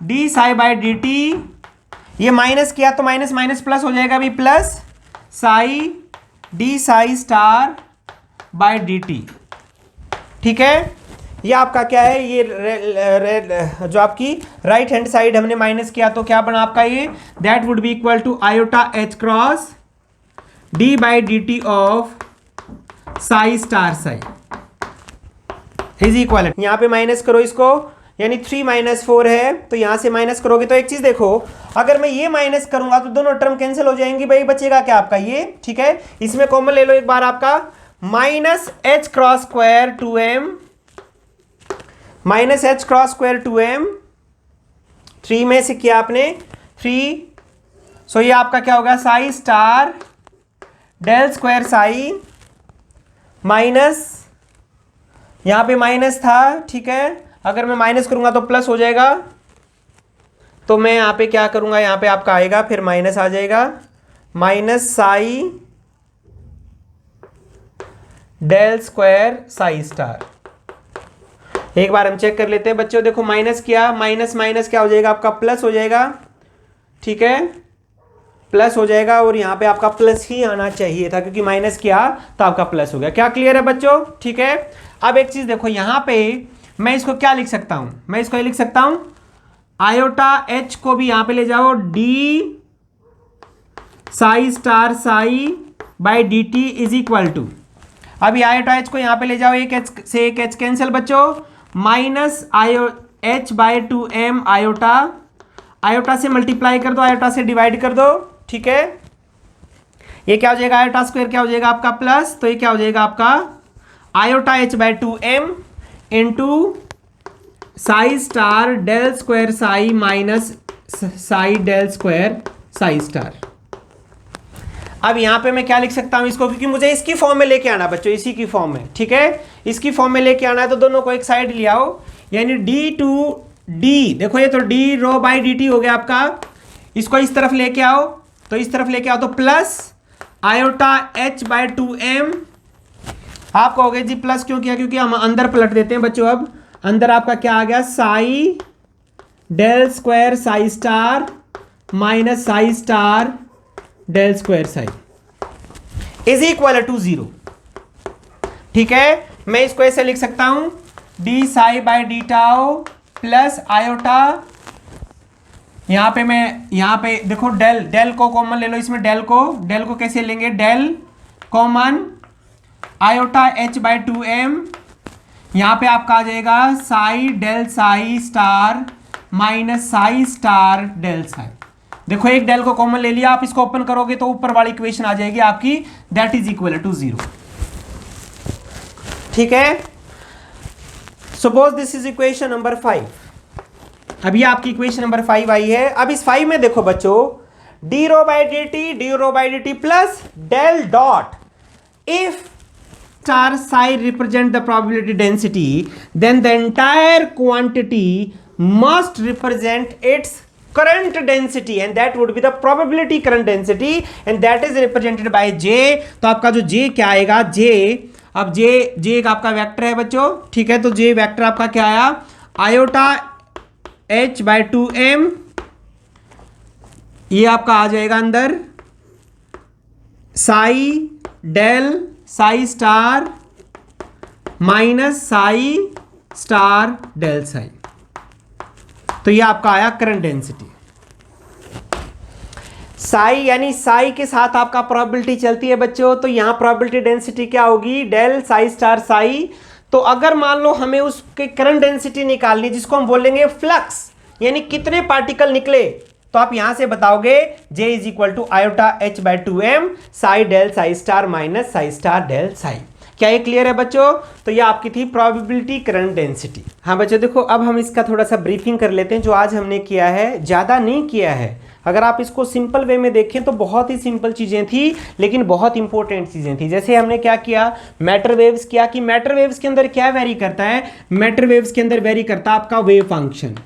d psi by d t. ये माइनस किया तो माइनस माइनस प्लस हो जाएगा भी, plus psi d psi star by d t. ठीक है, ये आपका क्या है, ये जो आपकी राइट हैंड साइड हमने माइनस किया तो क्या बना आपका ये, that would be equal to iota h cross d by d t of psi star psi is equal. यहां पे माइनस करो इसको, यानी 3 माइनस 4 है, तो यहां से माइनस करोगे तो एक चीज देखो, अगर मैं ये माइनस करूंगा तो दोनों टर्म कैंसिल हो जाएंगी भाई, बचेगा क्या आपका ये। ठीक है, इसमें कॉमन ले लो एक बार, आपका minus H cross square 2m minus H cross square 2m, 3 में से किया आपने 3, सो ये आपका क्या होगा, psi star del square psi minus, यहां पे माइनस था। ठीक है, अगर मैं माइनस करूंगा तो प्लस हो जाएगा, तो मैं यहां पे क्या करूंगा, यहां पे आपका आएगा फिर माइनस आ जाएगा, minus psi del square psi star. एक बार हम चेक कर लेते हैं बच्चों, देखो माइनस किया, माइनस माइनस क्या हो जाएगा आपका, प्लस हो जाएगा। ठीक है, प्लस हो जाएगा, और यहाँ पे आपका प्लस ही आना चाहिए था क्योंकि माइनस किया तो आपका प्लस हो गया। क्या क्लियर है बच्चों? ठीक है, अब एक चीज देखो, यहाँ पे मैं इसको क्या लिख सकता हूं, मैं इसको ये लिख सकता हूं, आयोटा एच को भी यहाँ पे ले जाओ, d psi star psi by d t is equal to, अभी आयोटा एच को यहाँ पे ले जाओ, एक एच से एक एच कैंसिल बच्चों, minus iota h by 2m iota, iota से मल्टीप्लाई कर दो, आयोटा से डिवाइड कर दो। ठीक है, ये क्या हो जाएगा, आयोटा स्क्वायर क्या हो जाएगा आपका प्लस, तो ये क्या हो जाएगा आपका iota h by 2m into psi star del square psi minus psi del square psi star. अब यहां पे मैं क्या लिख सकता हूं इसको, क्योंकि मुझे इसकी फॉर्म में लेके आना बच्चों, इसी की फॉर्म में। ठीक है, इसकी फॉर्म में लेके आना है, तो दोनों को एक साइड ले आओ, यानी डी टू डी, देखो ये तो d rho by d t हो गया आपका, इसको इस तरफ लेके आओ, तो इस तरफ लेके आओ तो plus iota h by 2m, आप कहोगे जी प्लस क्यों किया, क्योंकि हम अंदर पलट देते हैं बच्चों। अब अंदर आपका क्या आ गया, psi del square psi star minus psi star del square psi is equal to 0। ठीक है, मैं इसको ऐसे लिख सकता हूं, d psi by d tau plus iota, यहां पे मैं, यहां पे देखो डेल, डेल को कॉमन ले लो इसमें, डेल को कैसे लेंगे, del common iota h by 2m, यहां पे आपका आ जाएगा psi del psi star minus psi star del psi. देखो एक डेल को कॉमन ले लिया, आप इसको ओपन करोगे तो ऊपर वाली इक्वेशन आ जाएगी आपकी, दैट इज इक्वल टू 0। ठीक है, suppose this is equation number 5। अभी आपकी इक्वेशन नंबर 5 आई है। अब इस 5 में देखो बच्चों, d rho by d t plus del dot, if star psi represent the probability density, then the entire quantity must represent its current density, and that would be the probability current density, and that is represented by J। तो आपका जो J क्या आएगा, J, अब J एक आपका वेक्टर है बच्चों। ठीक है, तो J वेक्टर आपका क्या आया, आयोटा H बाई 2m ये आपका आ जाएगा अंदर psi del psi star minus psi star del psi. तो ये आपका आया करंट डेंसिटी। साई यानी साई के साथ आपका प्रोबेबिलिटी चलती है बच्चों, तो यहां प्रोबेबिलिटी डेंसिटी क्या होगी, डेल साई स्टार साई। तो अगर मान लो हमें उसके करंट डेंसिटी निकालनी, जिसको हम बोलेंगे फ्लक्स, यानी कितने पार्टिकल निकले, तो आप यहां से बताओगे J is equal to iota H by 2m psi del psi star minus psi star del psi. क्या ये क्लियर है बच्चों? तो ये आपकी थी प्रोबेबिलिटी करंट डेंसिटी। हाँ बच्चों देखो, अब हम इसका थोड़ा सा ब्रीफिंग कर लेते हैं। जो आज हमने किया है ज़्यादा नहीं किया है, अगर आप इसको सिंपल वे में देखें तो बहुत ही सिंपल चीज़ें थी, लेकिन बहुत इंपॉर्टेंट चीज़ें थी। जैसे हमने क्या किया, मैटर वेव्स किया, कि मैटर वेव्स के अंदर क्या वेरी करता है, मैटर वेव्स के अंदर वेरी करता है आपका वेव फंक्शन।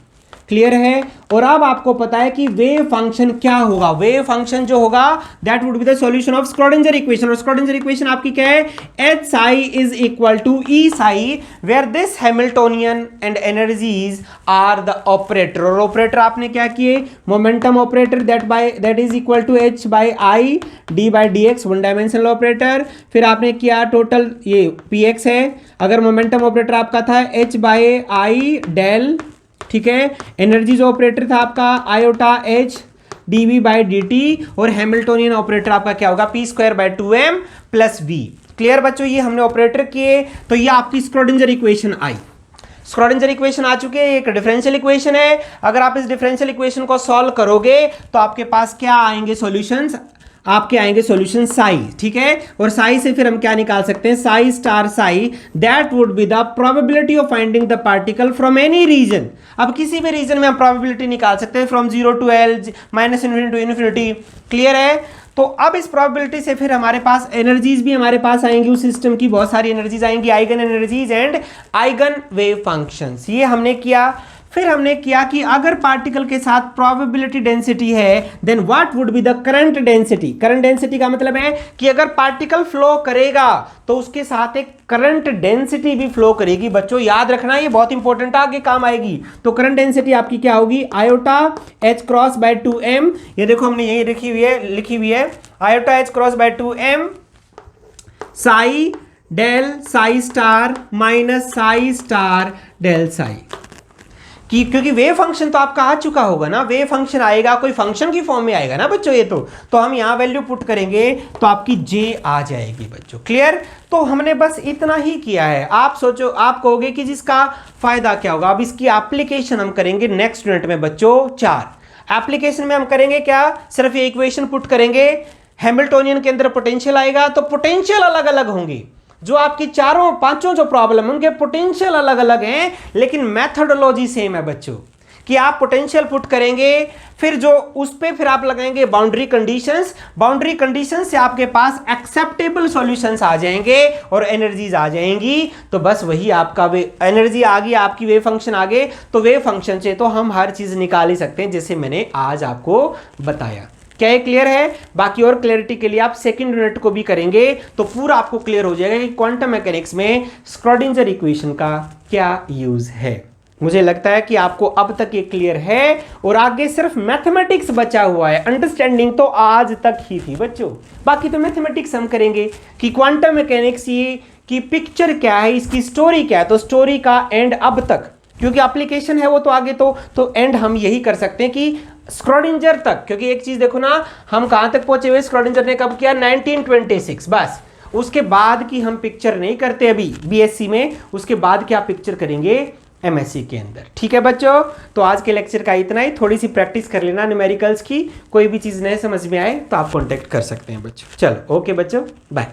क्लियर है? और अब आपको पता है कि वेव फंक्शन क्या होगा। वेव फंक्शन जो होगा that would be the solution of Schrodinger equation. और स्क्रोडिंजर इक्वेशन आपकी क्या है, h psi is equal to e psi, where this Hamiltonian and energies are the operator. और ऑपरेटर आपने क्या किए, momentum operator that is equal to h by i d by d x, one dimensional operator. फिर आपने किया टोटल, ये पी एक्स है। अगर मोमेंटम ऑपरेटर आपका था एच बाई आई डेल, ठीक है। एनर्जी जो ऑपरेटर था आपका iota H d v by d t, और हैमिल्टोनियन ऑपरेटर आपका क्या होगा, p square by 2m plus v. Clear बच्चों? ये हमने ऑपरेटर किए, तो ये आपकी स्क्रोडिंजर इक्वेशन आई। स्क्रोडिंजर इक्वेशन आ चुके हैं, एक डिफरेंशियल इक्वेशन है। अगर आप इस डिफरेंशियल इक्वेशन को सॉल्व करोगे तो आपके पास क्या आएंगे सॉल्यूशंस, आपके आएंगे सॉल्यूशन साई, ठीक है। और साई से फिर हम क्या निकाल सकते हैं, psi star psi, that would be the probability of finding the particle from any region. अब किसी भी रीजन में हम प्रोबेबिलिटी निकाल सकते हैं, from 0 to L minus infinity to infinity. Clear है? तो अब इस प्रोबेबिलिटी से फिर हमारे पास एनर्जीज भी हमारे पास आएंगी, उस सिस्टम की बहुत सारी एनर्जीज आएंगी, eigen energies and eigen wave functions. ये हमने किया। फिर हमने किया कि अगर पार्टिकल के साथ प्रोबेबिलिटी डेंसिटी है, then what would be the current density. Current density का मतलब है कि अगर पार्टिकल फ्लो करेगा तो उसके साथ एक करंट डेंसिटी भी फ्लो करेगी। बच्चों याद रखना, ये बहुत इंपॉर्टेंट आगे काम आएगी। तो करंट डेंसिटी आपकी क्या होगी, iota h cross by 2m। ये देखो हमने यही लिखी हुई है iota h cross by 2m psi del psi star minus psi star del psi. क्योंकि वेव फंक्शन तो आपका आ चुका होगा ना, वेव फंक्शन आएगा, कोई फंक्शन की फॉर्म में आएगा ना बच्चों। ये तो हम यहां वैल्यू पुट करेंगे तो आपकी जे आ जाएगी बच्चों। क्लियर? तो हमने बस इतना ही किया है। आप सोचो, आप कहोगे कि जिसका फायदा क्या होगा। अब इसकी एप्लीकेशन हम करेंगे नेक्स्ट यूनिट में बच्चों 4। एप्लीकेशन में हम करेंगे क्या, सिर्फ ये इक्वेशन पुट करेंगे, हैमिल्टोनियन के अंदर पोटेंशियल आएगा, तो पोटेंशियल अलग अलग होंगे। जो आपकी चारों पांचों जो प्रॉब्लम है उनके पोटेंशियल अलग अलग हैं, लेकिन मेथोडोलॉजी सेम है बच्चों, कि आप पोटेंशियल पुट करेंगे, फिर जो उस पे फिर आप लगाएंगे बाउंड्री कंडीशंस। बाउंड्री कंडीशंस से आपके पास एक्सेप्टेबल सॉल्यूशंस आ जाएंगे और एनर्जीज आ जाएंगी। तो बस वही आपका एनर्जी आ गई, आपकी वेव फंक्शन आ गए। तो वेव फंक्शन से तो हम हर चीज निकाल ही सकते हैं, जैसे मैंने आज आपको बताया। क्या ये क्लियर है? बाकी और क्लैरिटी के लिए आप सेकंड यूनिट को भी करेंगे तो पूरा आपको क्लियर हो जाएगा कि क्वांटम मैकेनिक्स में स्क्रोडिंजर इक्वेशन का क्या यूज है। मुझे लगता है कि आपको अब तक ये क्लियर है और आगे सिर्फ मैथमेटिक्स बचा हुआ है। अंडरस्टैंडिंग तो आज तक ही थी बच्चों, बाकी तो मैथमेटिक्स हम करेंगे कि क्वांटम मैकेनिक्स ये की पिक्चर क्या है, इसकी स्टोरी क्या है। तो स्टोरी का एंड अब तक, क्योंकि एप्लीकेशन है वो तो आगे तो एंड हम यही कर सकते हैं कि स्क्रोडिंजर तक। क्योंकि एक चीज देखो ना, हम कहां तक पहुंचे हुए, स्क्रोडिंजर ने कब किया, 1926। बस उसके बाद की हम पिक्चर नहीं करते अभी बीएससी में, उसके बाद क्या पिक्चर करेंगे एमएससी के अंदर। ठीक है बच्चों, तो आज के लेक्चर का इतना ही। थोड़ी सी प्रैक्टिस कर लेना न्यूमेरिकल्स की, कोई भी चीज नए समझ में आए तो आप कांटेक्ट कर सकते हैं बच्चों। चलो ओके बच्चों, बाय।